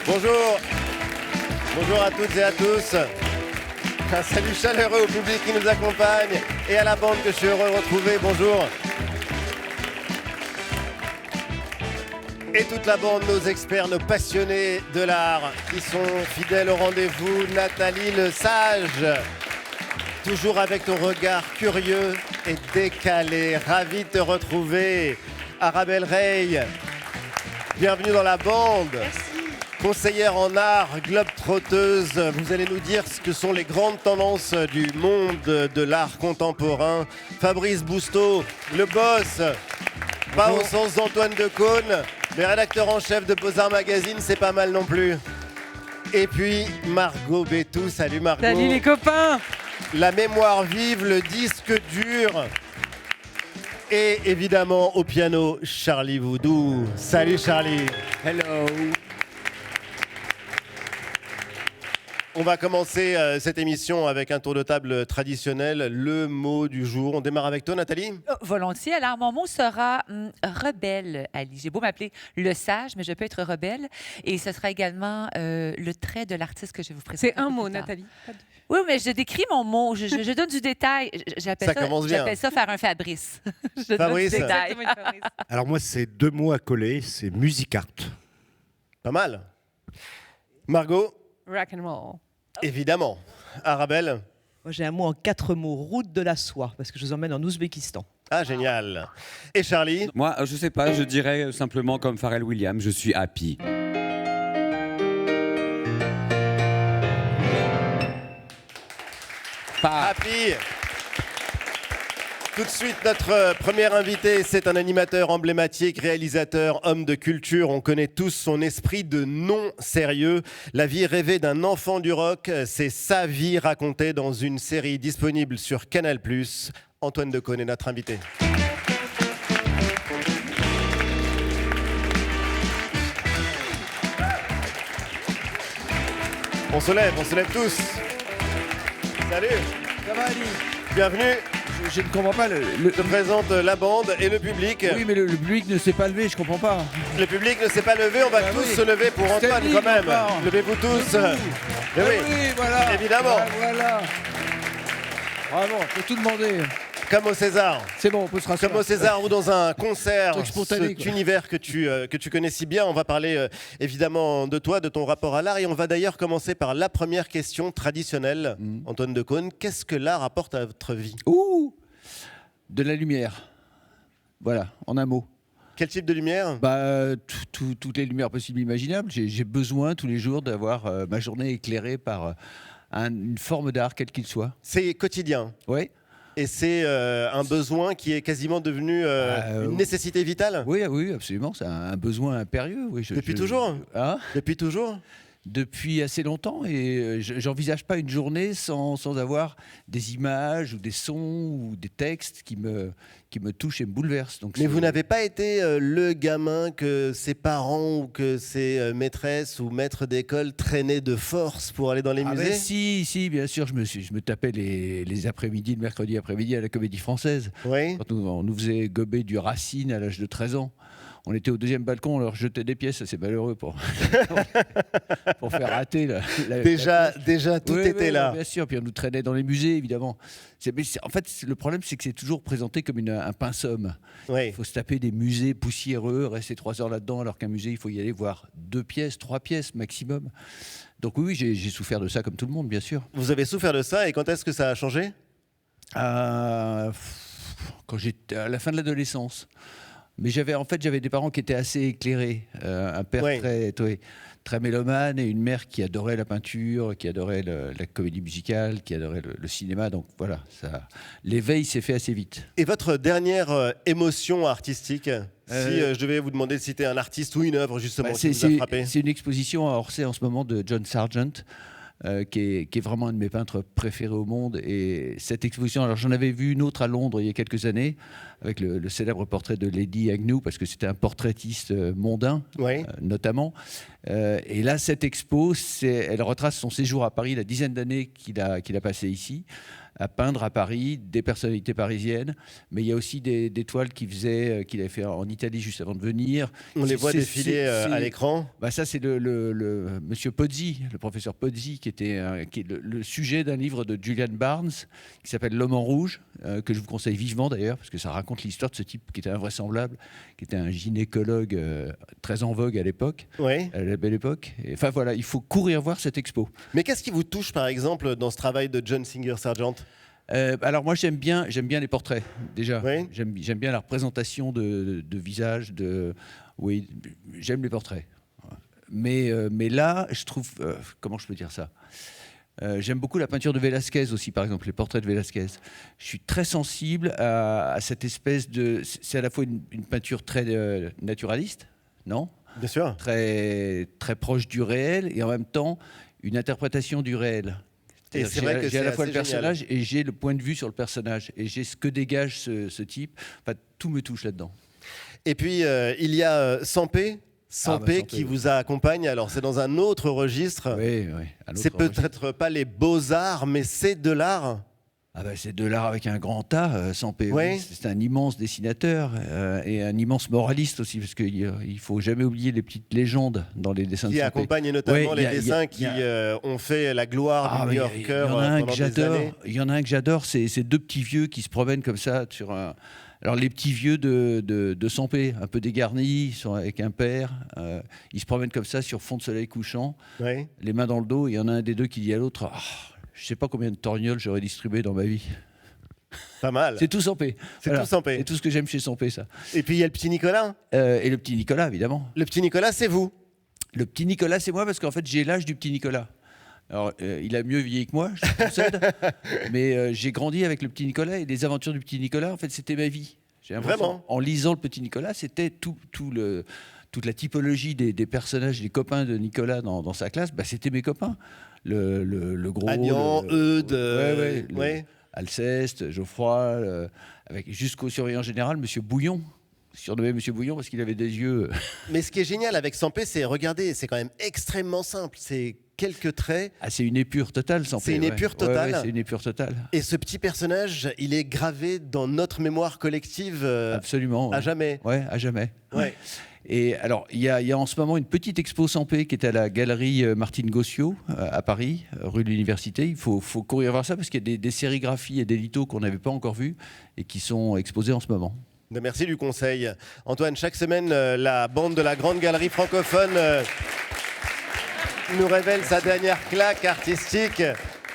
Bonjour. Bonjour à toutes et à tous. Un salut chaleureux au public qui nous accompagne et à la bande que je suis heureux de retrouver. Bonjour. Et toute la bande, nos experts, nos passionnés de l'art qui sont fidèles au rendez-vous. Nathalie Le Sage, toujours avec ton regard curieux et décalé. Ravi de te retrouver. Arabelle Rey, bienvenue dans la bande. Merci. Conseillère en art, globe-trotteuse, vous allez nous dire ce que sont les grandes tendances du monde de l'art contemporain. Fabrice Bousteau, le boss, pas au sens d'Antoine Decaune, mais rédacteur en chef de Beaux-Arts Magazine, c'est pas mal non plus. Et puis Margot Bétou, salut Margot. Salut les copains. La mémoire vive, le disque dur. Et évidemment au piano, Charlie Voudou. Salut Charlie. Hello. On va commencer cette émission avec un tour de table traditionnel, le mot du jour. On démarre avec toi, Nathalie. Volontiers. Alors, mon mot sera rebelle, Ali. J'ai beau m'appeler le sage, mais je peux être rebelle. Et ce sera également le trait de l'artiste que je vais vous présenter. C'est un mot, Nathalie. Oui, mais je décris mon mot. Je donne du détail. Ça commence bien. J'appelle ça faire un Fabrice. Je Fabrice. donne du détail. Alors moi, c'est deux mots à coller, c'est music art. Pas mal. Margot, Rock and roll. évidemment. Arabelle. Moi, j'ai un mot en 4 mots, route de la soie, parce que je vous emmène en Ouzbékistan. Ah, génial. Et Charlie. Moi, je sais pas, je dirais simplement comme Pharrell Williams, je suis happy. Pas Happy. Tout de suite, notre premier invité, c'est un animateur emblématique, réalisateur, homme de culture. On connaît tous son esprit de non-sérieux. La vie rêvée d'un enfant du rock, c'est sa vie racontée dans une série disponible sur Canal+. Antoine Decaune est notre invité. On se lève tous. Salut. Ça va, Ali? Bienvenue. Je ne comprends pas. Je présente la bande et le public. Oui, mais le public ne s'est pas levé, je comprends pas. Le public ne s'est pas levé, on va Ah tous oui. se lever pour Antoine Standing quand même. encore. Levez-vous tous. Debout. Eh oui, oui, voilà. évidemment. Ah, voilà. Bravo, on peut tout demander. Comme au César. C'est bon, on peut se rasseoir. Comme au César ou dans un concert, Truc spontané, cet quoi. univers que tu connais si bien. On va parler évidemment de toi, de ton rapport à l'art. Et on va d'ailleurs commencer par la première question traditionnelle. Antoine Decaune, qu'est-ce que l'art apporte à votre vie? Ouh, de la lumière. Voilà, en un mot. Quel type de lumière? Toutes les lumières possibles et imaginables. J'ai besoin tous les jours d'avoir ma journée éclairée par une forme d'art, quel qu'il soit. C'est quotidien. Oui. Et c'est un besoin qui est quasiment devenu une nécessité vitale? Oui, oui, absolument. C'est un besoin impérieux. Oui, Depuis toujours? Hein? Depuis toujours? Depuis assez longtemps, et j'envisage pas une journée sans avoir des images ou des sons ou des textes qui me touchent et me bouleversent. Donc Mais vous n'avez pas été le gamin que ses parents ou que ses maîtresses ou maîtres d'école traînaient de force pour aller dans les musées? Si, bien sûr, je me tapais les après-midi, le mercredi après-midi à la Comédie Française. Oui. Quand on nous faisait gober du Racine à l'âge de 13 ans. On était au deuxième balcon, on leur jetait des pièces, c'est malheureux pour faire rater Déjà, tout Oui, était oui, là. Bien sûr, puis on nous traînait dans les musées, évidemment. En fait, le problème, c'est que c'est toujours présenté comme un pinsomme. Oui. Il faut se taper des musées poussiéreux, rester 3 heures là-dedans, alors qu'un musée, il faut y aller voir 2 pièces, 3 pièces maximum. Donc oui, j'ai souffert de ça comme tout le monde, bien sûr. Vous avez souffert de ça et quand est-ce que ça a changé? Quand j'étais à la fin de l'adolescence. Mais j'avais des parents qui étaient assez éclairés. Un père Ouais. très mélomane et une mère qui adorait la peinture, qui adorait la comédie musicale, qui adorait le cinéma. Donc voilà, l'éveil s'est fait assez vite. Et votre dernière émotion artistique? Si je devais vous demander de citer un artiste ou une œuvre justement qui vous a frappé. C'est une exposition à Orsay en ce moment de John Sargent. Qui est vraiment un de mes peintres préférés au monde. Et cette exposition, alors j'en avais vu une autre à Londres il y a quelques années, avec le célèbre portrait de Lady Agnew, parce que c'était un portraitiste mondain, Oui. notamment. Et là, cette expo, elle retrace son séjour à Paris, la dizaine d'années qu'il a passé ici, à peindre à Paris des personnalités parisiennes. Mais il y a aussi des toiles qu'il avait fait en Italie juste avant de venir. On les voit C'est- défiler à l'écran. Bah ça, c'est le monsieur Pozzi, le professeur Pozzi, qui est le sujet d'un livre de Julian Barnes qui s'appelle L'homme en rouge, que je vous conseille vivement d'ailleurs, parce que ça raconte l'histoire de ce type qui était invraisemblable, qui était un gynécologue très en vogue à l'époque, Oui. à la belle époque. Et, enfin voilà, il faut courir voir cette expo. Mais qu'est-ce qui vous touche, par exemple, dans ce travail de John Singer Sargent? Alors moi j'aime bien les portraits déjà. Oui. J'aime bien la représentation de visages. Oui, j'aime les portraits. Mais là, je trouve comment je peux dire ça. J'aime beaucoup la peinture de Velázquez aussi, par exemple, les portraits de Velázquez. Je suis très sensible à cette espèce de... C'est à la fois une peinture très naturaliste, non ? Bien sûr. Très, très proche du réel, et en même temps, une interprétation du réel. Et c'est vrai que j'ai à c'est la fois assez le personnage et j'ai le point de vue sur le personnage. Et j'ai ce que dégage ce type. Enfin, tout me touche là-dedans. Et puis, il y a Sampé. Sampé Sampé, qui oui. vous accompagne. Alors, c'est dans un autre registre. Oui, oui. C'est peut-être pas les beaux-arts, mais c'est de l'art. Ah ben, c'est de l'art avec un grand A, Sampé. Oui. Oui. C'est un immense dessinateur et un immense moraliste aussi, parce qu'il ne faut jamais oublier les petites légendes dans les dessins Qui de Sampé. accompagne notamment Ouais, les y a- dessins y qui a- ont fait la gloire du mais New il y Yorker en a un pendant que des j'adore. années. Il y en a un que j'adore, c'est ces deux petits vieux qui se promènent comme ça sur un. Alors les petits vieux de Sampé, un peu dégarnis, ils sont avec un père. Ils se promènent comme ça sur fond de soleil couchant, Oui. les mains dans le dos. Il y en a un des deux qui dit à l'autre je ne sais pas combien de torgnoles j'aurais distribué dans ma vie. Pas mal. C'est tout Sampé. C'est tout Sampé. C'est tout ce que j'aime chez Sampé, ça. Et puis, il y a le petit Nicolas. Et le petit Nicolas, évidemment. Le petit Nicolas, c'est vous. Le petit Nicolas, c'est moi parce qu'en fait, j'ai l'âge du petit Nicolas. Alors, il a mieux vieilli que moi, je le concède. Mais j'ai grandi avec le petit Nicolas et les aventures du petit Nicolas, en fait, c'était ma vie. J'ai l'impression, Vraiment. en lisant le petit Nicolas, c'était toute la typologie des personnages, des copains de Nicolas dans sa classe, bah, c'était mes copains. Le gros. Agnan, Eudes. Ouais. Alceste, Geoffroy, avec jusqu'au surveillant général, Monsieur Bouillon. Surnommé Monsieur Bouillon parce qu'il avait des yeux. Mais ce qui est génial avec Sampé, c'est, regardez, c'est quand même extrêmement simple. C'est quelques traits. Ah, c'est une épure totale, Sampé. C'est une épure totale. Ouais, c'est une épure totale. Et ce petit personnage, il est gravé dans notre mémoire collective Absolument. à ouais. jamais. Ouais, à jamais. Ouais. Et alors, il y a en ce moment une petite expo Sampé qui est à la galerie Martine Gossiot à Paris, rue de l'Université. Il faut courir voir ça parce qu'il y a des sérigraphies et des lithos qu'on n'avait pas encore vus et qui sont exposés en ce moment. Merci du conseil. Antoine, chaque semaine, la bande de la Grande Galerie francophone nous révèle sa dernière claque artistique.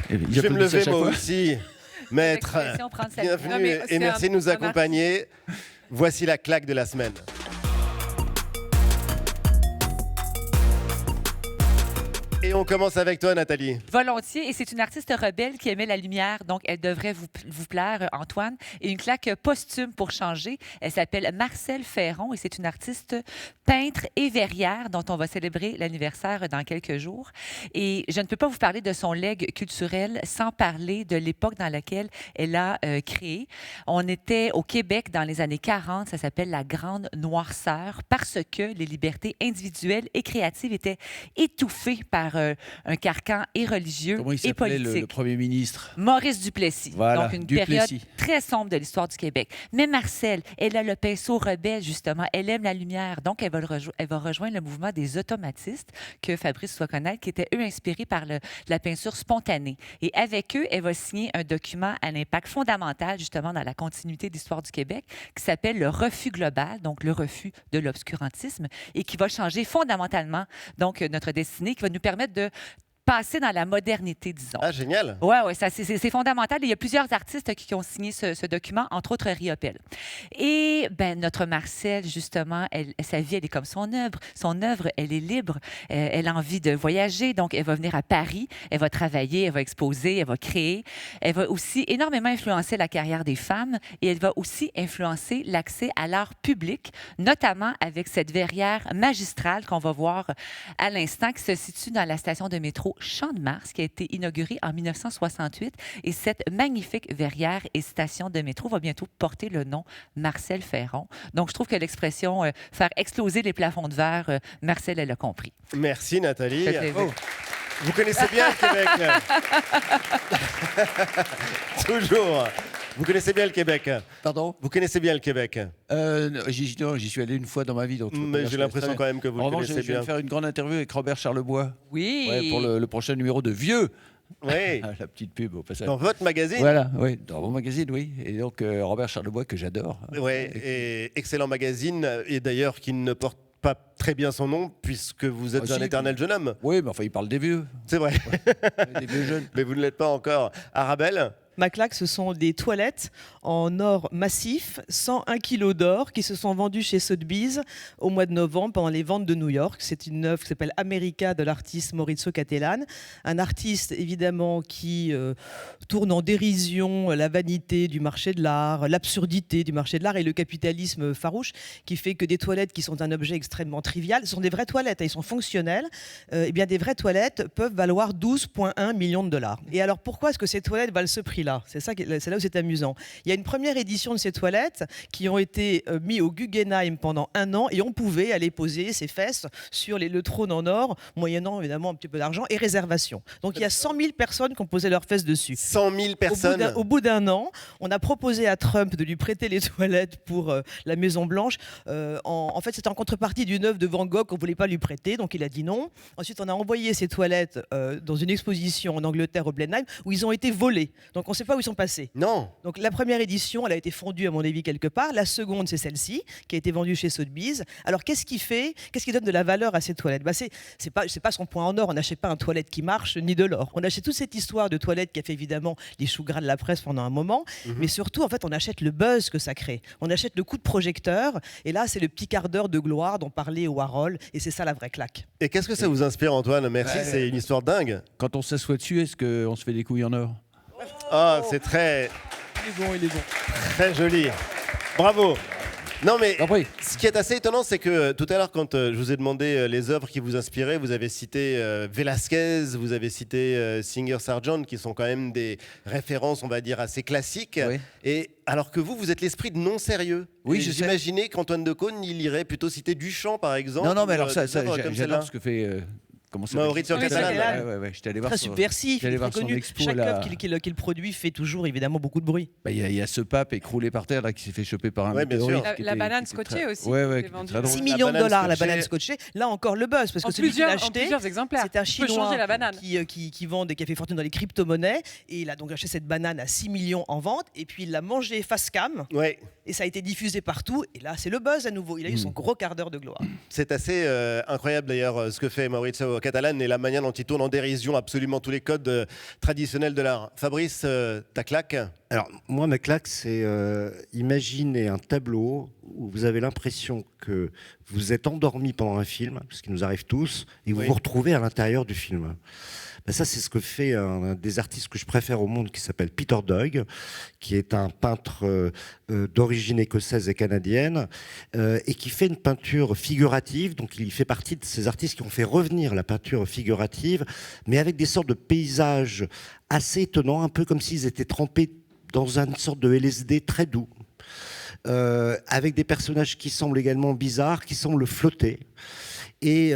Je vais me lever moi aussi, maître. L'expression prendre sa Bienvenue Non, mais et c'est merci de nous un accompagner. Voici la claque de la semaine. Et on commence avec toi, Nathalie. Volontiers, et c'est une artiste rebelle qui aimait la lumière, donc elle devrait vous plaire, Antoine. Et une claque posthume pour changer. Elle s'appelle Marcelle Ferron et c'est une artiste peintre et verrière dont on va célébrer l'anniversaire dans quelques jours. Et je ne peux pas vous parler de son legs culturel sans parler de l'époque dans laquelle elle a créé. On était au Québec dans les années 40, ça s'appelle la Grande Noirceur, parce que les libertés individuelles et créatives étaient étouffées par un carcan et religieux Comment il et s'appelait politique. le Premier ministre? Maurice Duplessis. Voilà, Donc, une Duplessis. période très sombre de l'histoire du Québec. Mais Marcelle, elle a le pinceau rebelle, justement. Elle aime la lumière. Donc, elle va rejoindre le mouvement des automatistes que Fabrice doit connaître, qui étaient, eux, inspirés par la peinture spontanée. Et avec eux, elle va signer un document à l'impact fondamental, justement, dans la continuité de l'histoire du Québec, qui s'appelle le refus global, donc le refus de l'obscurantisme, et qui va changer fondamentalement, donc, notre destinée, qui va nous permettre de passer dans la modernité, disons. Ah, génial. Oui, c'est fondamental. Il y a plusieurs artistes qui ont signé ce document, entre autres Riopelle. Et notre Marcelle, justement, sa vie, elle est comme son œuvre. Son œuvre, elle est libre. Elle a envie de voyager, donc elle va venir à Paris, elle va travailler, elle va exposer, elle va créer. Elle va aussi énormément influencer la carrière des femmes et elle va aussi influencer l'accès à l'art public, notamment avec cette verrière magistrale qu'on va voir à l'instant, qui se situe dans la station de métro Champ-de-Mars, qui a été inaugurée en 1968. Et cette magnifique verrière et station de métro va bientôt porter le nom Marcelle Ferron. Donc, je trouve que l'expression faire exploser les plafonds de verre, Marcelle, elle a compris. Merci, Nathalie. Ça fait plaisir. Vous connaissez bien le Québec. Toujours. Vous connaissez bien le Québec. Pardon. Vous connaissez bien le Québec. Non, j'y suis allé une fois dans ma vie. Donc je peux pas Mais dire j'ai que l'impression c'est quand même que vous En le revanche, connaissez je vais bien. faire une grande interview avec Robert Charlebois. Oui. Ouais, pour le prochain numéro de Vieux. Oui. La petite pub au passage. Dans votre magazine. Voilà, oui, dans mon magazine, oui. Et donc Robert Charlebois que j'adore. Ouais, et excellent magazine, et d'ailleurs qui ne porte pas très bien son nom, puisque vous êtes Ah, un si. éternel jeune homme. Oui, mais enfin, il parle des vieux, C'est vrai, des vieux jeunes. mais vous ne l'êtes pas encore. Arabelle, Ma claque, ce sont des toilettes en or massif, 101 kilos d'or, qui se sont vendues chez Sotheby's au mois de novembre pendant les ventes de New York. C'est une œuvre qui s'appelle America de l'artiste Maurizio Cattelan. Un artiste, évidemment, qui tourne en dérision la vanité du marché de l'art, l'absurdité du marché de l'art et le capitalisme farouche, qui fait que des toilettes qui sont un objet extrêmement trivial, ce sont des vraies toilettes, ils sont fonctionnels, eh bien des vraies toilettes peuvent valoir 12,1 millions de dollars. Et alors pourquoi est-ce que ces toilettes valent ce prix-là ? C'est là où c'est amusant. Il y a une première édition de ces toilettes qui ont été mis au Guggenheim pendant 1 an et on pouvait aller poser ses fesses sur le trône en or, moyennant évidemment un petit peu d'argent et réservation. Donc il y a 100 000 personnes qui ont posé leurs fesses dessus. 100 000 personnes. Au bout d'un an, on a proposé à Trump de lui prêter les toilettes pour la Maison Blanche. En fait, c'était en contrepartie d'une œuvre de Van Gogh qu'on ne voulait pas lui prêter, donc il a dit non. Ensuite, on a envoyé ces toilettes dans une exposition en Angleterre au Blenheim où ils ont été volés. Donc on ne sait pas où ils sont passés. Non. Donc la première édition, elle a été fondue à mon avis quelque part. La seconde, c'est celle-ci qui a été vendue chez Sotheby's. Alors qu'est-ce qui donne de la valeur à ces toilettes ? C'est pas son point en or. On n'achète pas un toilette qui marche ni de l'or. On achète toute cette histoire de toilette qui a fait évidemment les choux gras de la presse pendant un moment, mais surtout en fait on achète le buzz que ça crée. On achète le coup de projecteur et là c'est le petit quart d'heure de gloire dont parlait Warhol et c'est ça la vraie claque. Et qu'est-ce que ça vous inspire, Antoine ? Merci, c'est une histoire dingue. Quand on s'assoit dessus, est-ce qu'on se fait des couilles en or? Ah, c'est très, Il est bon. très joli. Bravo. Non mais Après, ce qui est assez étonnant, c'est que tout à l'heure, quand je vous ai demandé les œuvres qui vous inspiraient, vous avez cité Velázquez, vous avez cité Singer Sargent, qui sont quand même des références, on va dire, assez classiques. oui. Et alors que vous êtes l'esprit de non sérieux. Oui, Et je sais. j'imaginais qu'Antoine Decaune, il irait plutôt citer Duchamp, par exemple. Non, mais alors ou, ça, des œuvres comme celle-là. j'adore ce que fait. Comment ça Maurizio Maurizio Cattelan. Cattelan. Ouais, j'étais allé voir Très son- subversif, j'allais il est voir très son connu. expo, Chaque là. œuvre qu'il produit fait toujours évidemment beaucoup de bruit. Bah, il y a ce pape écroulé par terre là qui s'est fait choper par un Ouais, bien météorite. sûr. qui La était- banane qui était scotchée très- aussi, Ouais, qui qui était était vendue. très drôle. 6 La millions de banane dollars la scotchée. banane scotchée. Là encore le buzz parce que En celui qui l'a plusieurs, en acheté, plusieurs exemplaires. c'est un Tu peux Chinois changer la banane. qui vend qui a fait fortune dans les crypto-monnaies et il a donc acheté cette banane à 6 millions en vente et puis il l'a mangée face cam Ouais, et ça a été diffusé partout et là c'est le buzz à nouveau. Il a eu son gros quart d'heure de gloire. c'est assez incroyable d'ailleurs ce que fait Maurizio Cattelan et la manière dont il tourne en dérision absolument tous les codes traditionnels de l'art. Fabrice, ta claque ? Alors, moi, ma claque, c'est imaginer un tableau où vous avez l'impression que vous êtes endormi pendant un film, ce qui nous arrive tous, et vous Oui. vous retrouvez à l'intérieur du film. Ben ça, c'est ce que fait un des artistes que je préfère au monde, qui s'appelle Peter Doig, qui est un peintre d'origine écossaise et canadienne, et qui fait une peinture figurative. Donc, il fait partie de ces artistes qui ont fait revenir la peinture figurative, mais avec des sortes de paysages assez étonnants, un peu comme s'ils étaient trempés dans une sorte de LSD très doux, avec des personnages qui semblent également bizarres, qui semblent flotter. Et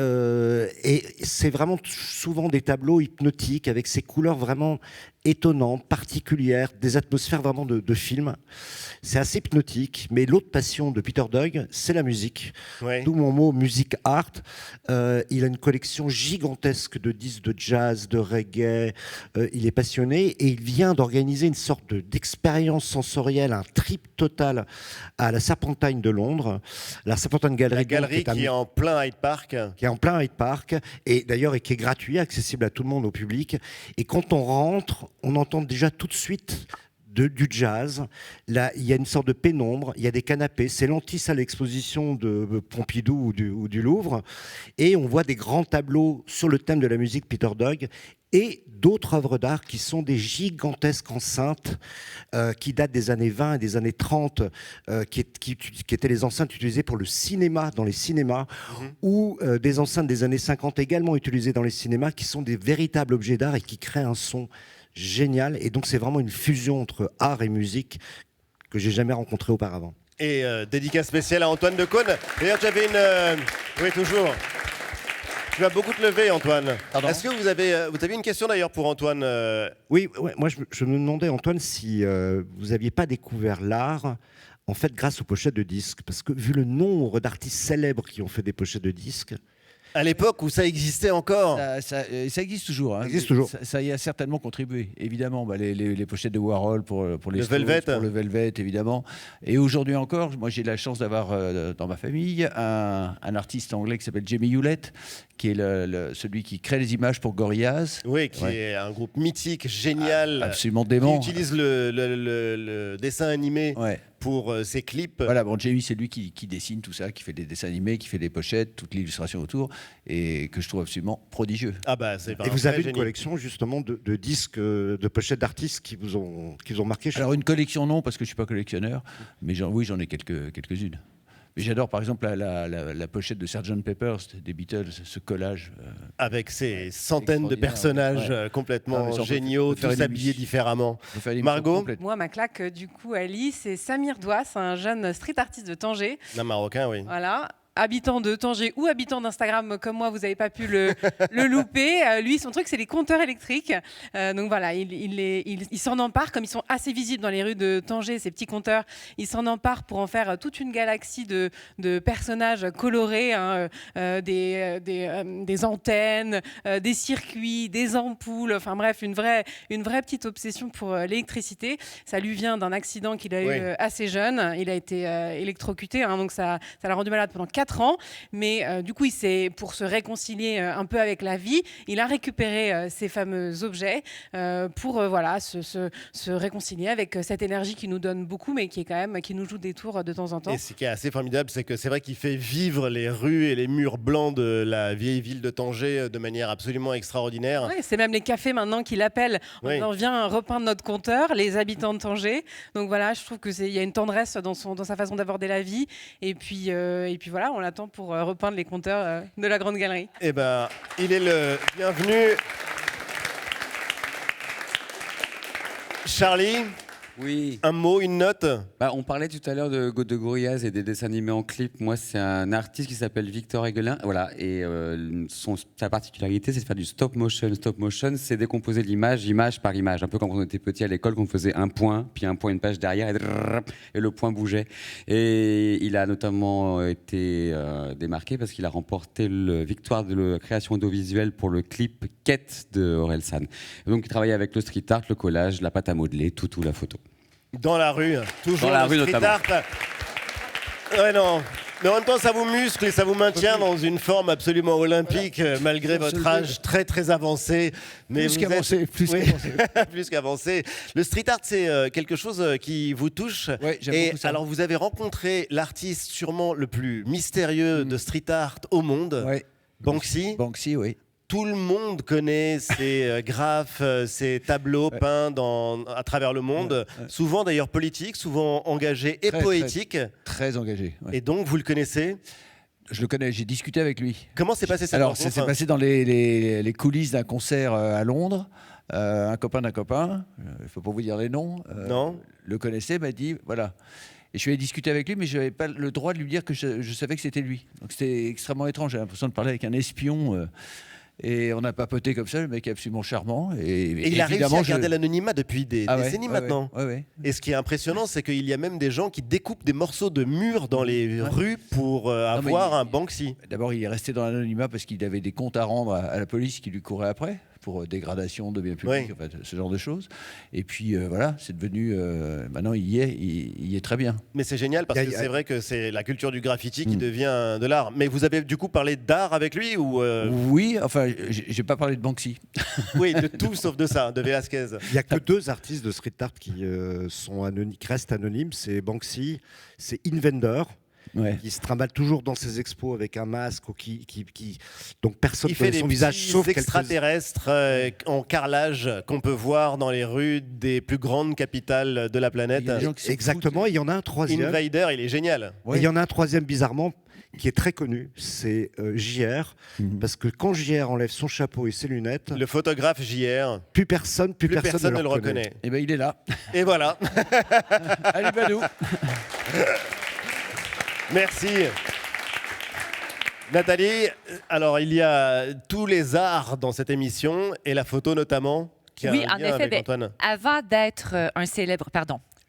c'est vraiment souvent des tableaux hypnotiques avec ces couleurs vraiment étonnantes, particulières, des atmosphères vraiment de film. C'est assez hypnotique, mais l'autre passion de Peter Doig, c'est la musique. Ouais. D'où mon mot music art. Il a une collection gigantesque de disques de jazz, de reggae. Il est passionné et il vient d'organiser une sorte d'expérience sensorielle, un trip total à la Serpentine de Londres. La Serpentine Gallery, La galerie donc, qui est en plein Hyde Park. qui est en plein Hyde Park et d'ailleurs et qui est gratuit, accessible à tout le monde, au public. Et quand on rentre, on entend déjà tout de suite du jazz. Là, il y a une sorte de pénombre, il y a des canapés. C'est l'anti-salle exposition de Pompidou ou du Louvre. Et on voit des grands tableaux sur le thème de la musique Peter Doig et d'autres œuvres d'art qui sont des gigantesques enceintes qui datent des années 20 et des années 30, qui étaient les enceintes utilisées pour le cinéma, dans les cinémas, ou des enceintes des années 50 également utilisées dans les cinémas, qui sont des véritables objets d'art et qui créent un son génial. Et donc c'est vraiment une fusion entre art et musique que j'ai jamais rencontrée auparavant. Et dédicace spéciale à Antoine Decaune. D'ailleurs, j'avais une... oui, toujours. Tu vas beaucoup te lever, Antoine. Pardon. Est-ce que vous avez une question d'ailleurs pour Antoine Oui, ouais, moi je me demandais, Antoine, si vous n'aviez pas découvert l'art, en fait, grâce aux pochettes de disques. Parce que vu le nombre d'artistes célèbres qui ont fait des pochettes de disques, à l'époque où ça existait encore? Ça existe toujours. Hein. Ça existe toujours. Ça y a certainement contribué. Évidemment, les pochettes de Warhol pour les Le Stones, Velvet. pour le Velvet, évidemment. Et aujourd'hui encore, moi j'ai la chance d'avoir dans ma famille un artiste anglais qui s'appelle Jamie Hewlett, qui est celui qui crée les images pour Gorillaz. Oui, qui Ouais. est un groupe mythique, génial, Absolument qui dément. utilise le dessin animé Ouais. pour ses clips. Voilà, bon, Jamie, c'est lui qui dessine tout ça, qui fait des dessins animés, qui fait des pochettes, toute l'illustration autour, et que je trouve absolument prodigieux. Ah bah c'est et vraiment vous avez très une génie. collection justement de disques, de pochettes d'artistes qui vous ont marqué. Alors une collection non, parce que je suis pas collectionneur, mais oui, j'en ai quelques-unes. Mais j'adore par exemple la pochette de Sgt Pepper des Beatles, ce collage. Avec ces centaines de extraordinaire, personnages ouais. complètement Ah, mais ça, on peut géniaux, faire tous une habillés émission. différemment. On peut faire une émission Margot complète. Moi, ma claque, du coup, Ali, c'est Samir Douas, un jeune street artiste de Tanger. Un Marocain, oui. Voilà. Habitant de Tanger ou habitant d'Instagram comme moi, vous n'avez pas pu le louper. Lui, son truc, c'est les compteurs électriques. Donc voilà, il s'en empare, comme ils sont assez visibles dans les rues de Tanger, ces petits compteurs, il s'en empare pour en faire toute une galaxie de personnages colorés, hein, des antennes, des circuits, des ampoules, enfin bref, une vraie petite obsession pour l'électricité. Ça lui vient d'un accident qu'il a eu assez jeune. Il a été électrocuté, hein, donc ça l'a rendu malade pendant 4 ans, mais du coup, pour se réconcilier un peu avec la vie, il a récupéré ces fameux objets pour voilà, se réconcilier avec cette énergie qui nous donne beaucoup, mais qui nous joue des tours de temps en temps. Et ce qui est assez formidable, c'est que c'est vrai qu'il fait vivre les rues et les murs blancs de la vieille ville de Tanger de manière absolument extraordinaire. Ouais, c'est même les cafés maintenant qui l'appellent en disant viens repeindre notre compteur, les habitants de Tanger. Donc voilà, je trouve qu'il y a une tendresse dans sa façon d'aborder la vie. Et puis voilà, on l'attend pour repeindre les compteurs de la Grande Galerie. Eh ben, il est le bienvenu. Charlie, Oui. un mot, une note? On parlait tout à l'heure de Gorillaz et des dessins animés en clip. Moi, c'est un artiste qui s'appelle Victor Hegelin. Voilà. Et sa particularité, c'est de faire du stop motion. Stop motion, c'est décomposer l'image, image par image. Un peu comme quand on était petit à l'école, qu'on faisait un point, puis un point, une page derrière, et le point bougeait. Et il a notamment été démarqué parce qu'il a remporté le victoire de la création audiovisuelle pour le clip Quête de Orelsan. Donc, il travaillait avec le street art, le collage, la pâte à modeler, tout, la photo. Dans la rue, toujours Dans la le rue, street notamment. art. Ouais, non. Mais en même temps, ça vous muscle et ça vous maintient dans une forme absolument olympique, malgré votre âge très très avancé. Mais Plus vous qu'avancé, êtes- plus Oui, qu'avancé. plus qu'avancé. Le street art, c'est quelque chose qui vous touche. Ouais, j'aime Et beaucoup ça. alors, vous avez rencontré l'artiste sûrement le plus mystérieux de street art au monde, Ouais. Banksy. Banksy, oui. Tout le monde connaît ces graphes, ces tableaux peints à travers le monde, souvent d'ailleurs politiques, souvent engagés et Très, poétiques. Très engagé. Ouais. Et donc, vous le connaissez. Je le connais, j'ai discuté avec lui. Comment s'est passé cette Alors, ça rencontre? s'est passé dans les coulisses d'un concert à Londres. Un copain d'un copain, il ne faut pas vous dire les noms, Non. le connaissait, m'a dit, voilà. Et je suis allé discuter avec lui, mais je n'avais pas le droit de lui dire que je savais que c'était lui. Donc c'était extrêmement étrange, j'avais l'impression de parler avec un espion. Et on a papoté comme ça, le mec est absolument charmant. Et Et il a réussi à garder l'anonymat depuis des Ah ouais, décennies ouais, maintenant. ouais. Et ce qui est impressionnant, c'est qu'il y a même des gens qui découpent des morceaux de murs dans les rues pour avoir mais un Banksy. D'abord, il est resté dans l'anonymat parce qu'il avait des comptes à rendre à la police qui lui courait après pour dégradation de biens publics, enfin, ce genre de choses. Et puis voilà, c'est devenu. Maintenant, il y est très bien. Mais c'est génial parce Il y a- que c'est vrai que c'est la culture du graffiti qui devient de l'art. Mais vous avez du coup parlé d'art avec lui ou Oui, enfin, j'ai pas parlé de Banksy. Oui, de tout sauf de ça, de Velasquez. Il n'y a que 2 artistes de street art qui restent anonymes, c'est Banksy, c'est Invender, Ouais. qui se trimballe toujours dans ses expos avec un masque, ou donc personne Il ne fait connaît des son visage petits sauf quelques... extraterrestres en carrelage qu'on peut voir dans les rues des plus grandes capitales de la planète. Il y a des gens qui s'en Exactement, il y en a un troisième. Invader, il est génial. Ouais. Et il y en a un troisième bizarrement qui est très connu, c'est JR, parce que quand JR enlève son chapeau et ses lunettes, Le photographe JR, plus personne ne le reconnaît. Eh ben, il est là. Et voilà. Allez, Badou. Merci. Nathalie, alors il y a tous les arts dans cette émission et la photo notamment qui a Oui, un en lien effet, avec Antoine. avant d'être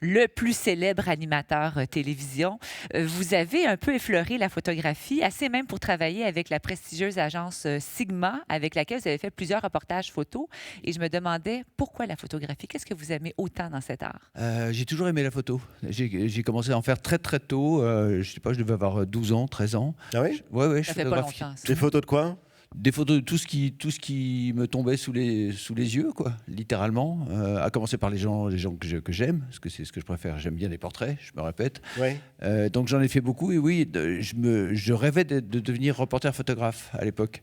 le plus célèbre animateur télévision, vous avez un peu effleuré la photographie, assez même pour travailler avec la prestigieuse agence Sigma, avec laquelle vous avez fait plusieurs reportages photos. Et je me demandais pourquoi la photographie? Qu'est-ce que vous aimez autant dans cet art? J'ai toujours aimé la photo. J'ai commencé à en faire très très tôt. Je sais pas, je devais avoir 12 ans, 13 ans. Ah oui? Ouais, je Ça fait pas photographie. longtemps, ça. Des photos de quoi? Des photos de tout ce qui me tombait sous les yeux, quoi, littéralement. À commencer par les gens que j'aime, parce que c'est ce que je préfère. J'aime bien les portraits, je me répète. Oui. Donc j'en ai fait beaucoup. Et oui, je rêvais de devenir reporter photographe à l'époque.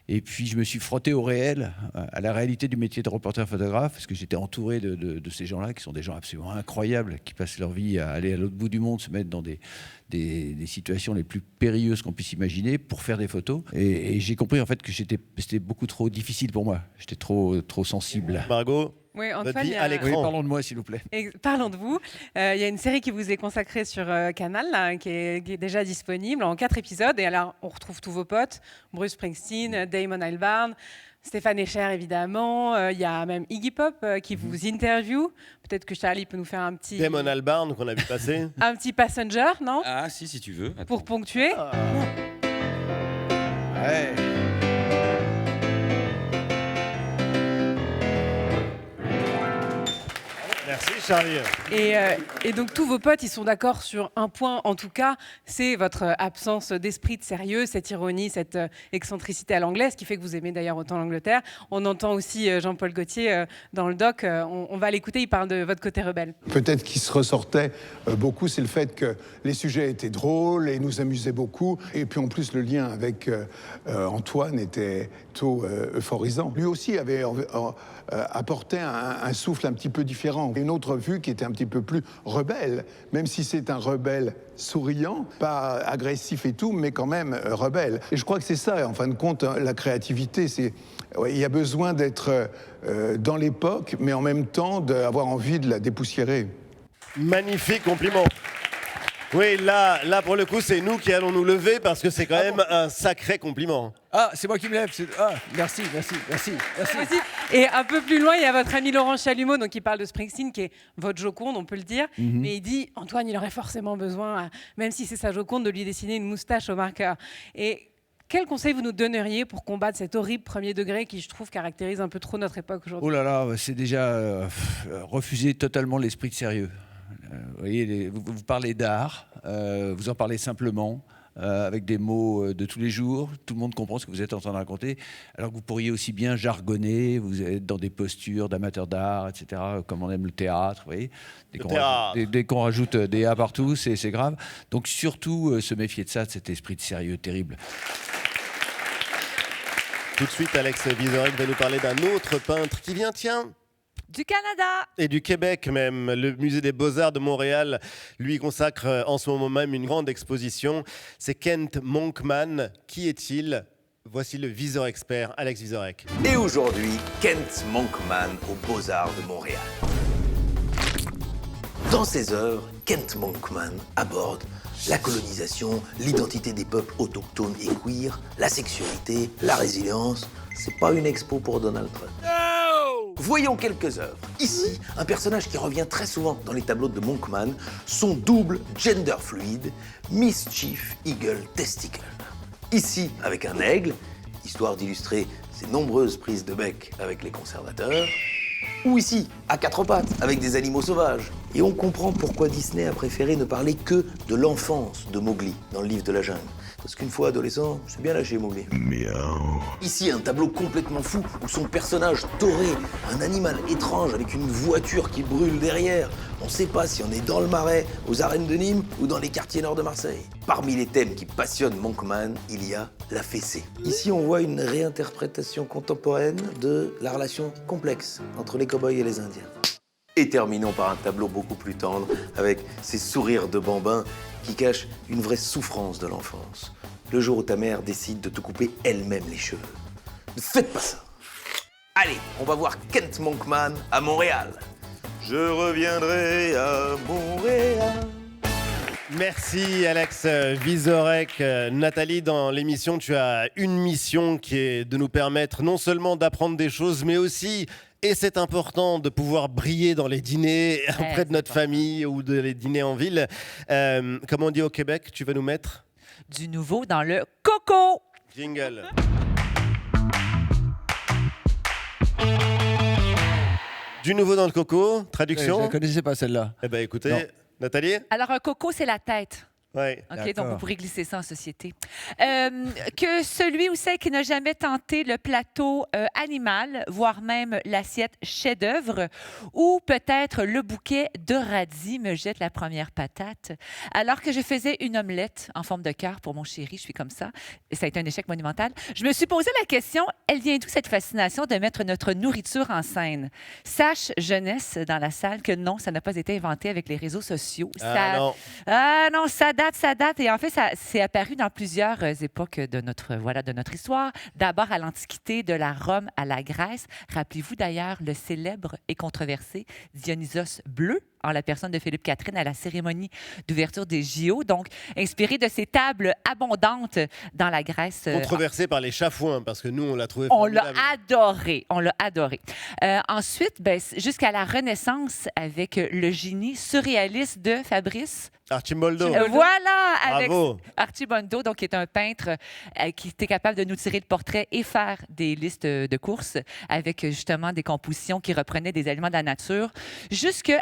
Et puis je me suis frotté au réel, à la réalité du métier de reporter photographe, parce que j'étais entouré de ces gens-là, qui sont des gens absolument incroyables, qui passent leur vie à aller à l'autre bout du monde, se mettre dans des situations les plus périlleuses qu'on puisse imaginer pour faire des photos. Et j'ai compris en fait que c'était beaucoup trop difficile pour moi. J'étais trop sensible. Margot, Oui, votre Antoine, vie à Oui, l'écran. parlons de moi, s'il vous plaît. Parlons de vous. Il y a une série qui vous est consacrée sur Canal, là, qui est déjà disponible en 4 épisodes. Et alors, on retrouve tous vos potes, Bruce Springsteen, Damon Albarn, Stéphane Echer, évidemment. Il y a même Iggy Pop qui vous interview. Peut-être que Charlie peut nous faire un petit... Damon Albarn qu'on a vu passer. Un petit passenger, non? Ah, si tu veux. Attends. Pour ponctuer. Ouais. Merci Charlie. Et donc tous vos potes, ils sont d'accord sur un point, en tout cas, c'est votre absence d'esprit de sérieux, cette ironie, cette excentricité à l'anglaise, qui fait que vous aimez d'ailleurs autant l'Angleterre. On entend aussi Jean-Paul Gaultier dans le doc, on va l'écouter, il parle de votre côté rebelle. Peut-être qu'il se ressortait beaucoup, c'est le fait que les sujets étaient drôles et nous amusaient beaucoup. Et puis en plus, le lien avec Antoine était tout euphorisant. Lui aussi avait apporté un souffle un petit peu différent. Une autre vue qui était un petit peu plus rebelle, même si c'est un rebelle souriant, pas agressif et tout, mais quand même rebelle. Et je crois que c'est ça, en fin de compte, la créativité. Il y a besoin d'être dans l'époque, mais en même temps d'avoir envie de la dépoussiérer. Magnifique compliment. Oui, là pour le coup, c'est nous qui allons nous lever parce que c'est quand même un sacré compliment. Ah, c'est moi qui me lève. Merci. Aussi. Et un peu plus loin, il y a votre ami Laurent Chalumeau, donc, qui parle de Springsteen, qui est votre Joconde, on peut le dire. Mais il dit, Antoine, il aurait forcément besoin, même si c'est sa Joconde, de lui dessiner une moustache au marqueur. Et quel conseil vous nous donneriez pour combattre cet horrible premier degré qui, je trouve, caractérise un peu trop notre époque aujourd'hui? Oh là là, c'est déjà refuser totalement l'esprit de sérieux. Vous voyez, vous parlez d'art, vous en parlez simplement, avec des mots de tous les jours. Tout le monde comprend ce que vous êtes en train de raconter, alors que vous pourriez aussi bien jargonner, vous êtes dans des postures d'amateurs d'art, etc., comme on aime le théâtre. Vous voyez, dès qu'on rajoute des A partout, c'est grave. Donc surtout, se méfier de ça, de cet esprit de sérieux terrible. Tout de suite, Alex Vizorek va nous parler d'un autre peintre qui vient, tiens, Du Canada! et du Québec même. Le Musée des Beaux-Arts de Montréal lui consacre en ce moment même une grande exposition. C'est Kent Monkman. Qui est-il? Voici le viseur expert, Alex Vizorek. Et aujourd'hui, Kent Monkman aux Beaux-Arts de Montréal. Dans ses œuvres, Kent Monkman aborde la colonisation, l'identité des peuples autochtones et queer, la sexualité, la résilience. C'est pas une expo pour Donald Trump. Voyons quelques œuvres. Ici, un personnage qui revient très souvent dans les tableaux de Monkman, son double gender fluide, Mischief Eagle Testicle. Ici, avec un aigle, histoire d'illustrer ses nombreuses prises de bec avec les conservateurs. Ou ici, à 4 pattes, avec des animaux sauvages. Et on comprend pourquoi Disney a préféré ne parler que de l'enfance de Mowgli dans le livre de la jungle. Parce qu'une fois adolescent, c'est bien lâché, Mowgli. Miaou. Ici, un tableau complètement fou où son personnage Toré, un animal étrange avec une voiture qui brûle derrière. On ne sait pas si on est dans le Marais, aux arènes de Nîmes ou dans les quartiers nord de Marseille. Parmi les thèmes qui passionnent Monkman, il y a la fessée. Ici, on voit une réinterprétation contemporaine de la relation complexe entre les cow-boys et les Indiens. Et terminons par un tableau beaucoup plus tendre, avec ces sourires de bambins qui cachent une vraie souffrance de l'enfance. Le jour où ta mère décide de te couper elle-même les cheveux. Ne faites pas ça. Allez, on va voir Kent Monkman à Montréal. Je reviendrai à Montréal. Merci Alex Vizorek. Nathalie, dans l'émission, tu as une mission qui est de nous permettre non seulement d'apprendre des choses, mais aussi, et c'est important, de pouvoir briller dans les dîners auprès de notre famille ou de les dîners en ville. Comme on dit au Québec, tu vas nous mettre Du nouveau dans le coco. Jingle. Du nouveau dans le coco, traduction. Je ne connaissais pas celle-là. Eh bien écoutez, Non. Nathalie. Alors, un coco, c'est la tête. Ouais. OK, D'accord. donc vous pourrez glisser ça en société. Que celui ou celle qui n'a jamais tenté le plateau animal, voire même l'assiette chef-d'œuvre, ou peut-être le bouquet de radis me jette la première patate. Alors que je faisais une omelette en forme de cœur pour mon chéri, je suis comme ça, et ça a été un échec monumental, je me suis posé la question, elle vient d'où cette fascination de mettre notre nourriture en scène? Sache, jeunesse, dans la salle, que non, ça n'a pas été inventé avec les réseaux sociaux. Ah non. Ça date. Et en fait, ça s'est apparu dans plusieurs époques de notre histoire. D'abord à l'Antiquité, de la Rome à la Grèce. Rappelez-vous d'ailleurs le célèbre et controversé Dionysos bleu, en la personne de Philippe Catherine, à la cérémonie d'ouverture des JO. Donc, inspiré de ces tables abondantes dans la Grèce. Controversé par les chafouins, parce que nous, on l'a trouvé On l'a formidable. adoré. Ensuite, jusqu'à la Renaissance, avec le génie surréaliste de Fabrice. Archimboldo. Voilà, avec Bravo. Archibald, donc, qui est un peintre qui était capable de nous tirer le portrait et faire des listes de courses avec justement des compositions qui reprenaient des éléments de la nature, jusqu'à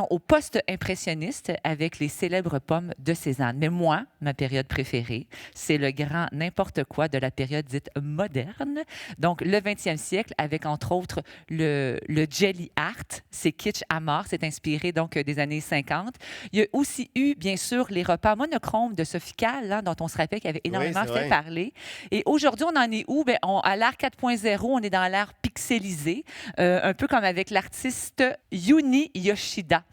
au post-impressionniste avec les célèbres pommes de Cézanne. Mais moi, ma période préférée, c'est le grand n'importe quoi de la période dite moderne. Donc, le 20e siècle, avec entre autres le jelly art. C'est kitsch à mort. C'est inspiré donc des années 50. Il y a aussi eu, bien sûr, les repas monochromes de Sophie Calle, dont on se rappelle qu'il avait énormément c'est fait vrai. parler. Et aujourd'hui, on en est où? À l'ère 4.0, on est dans l'ère pixelisée, un peu comme avec l'artiste Yuni Yoshida.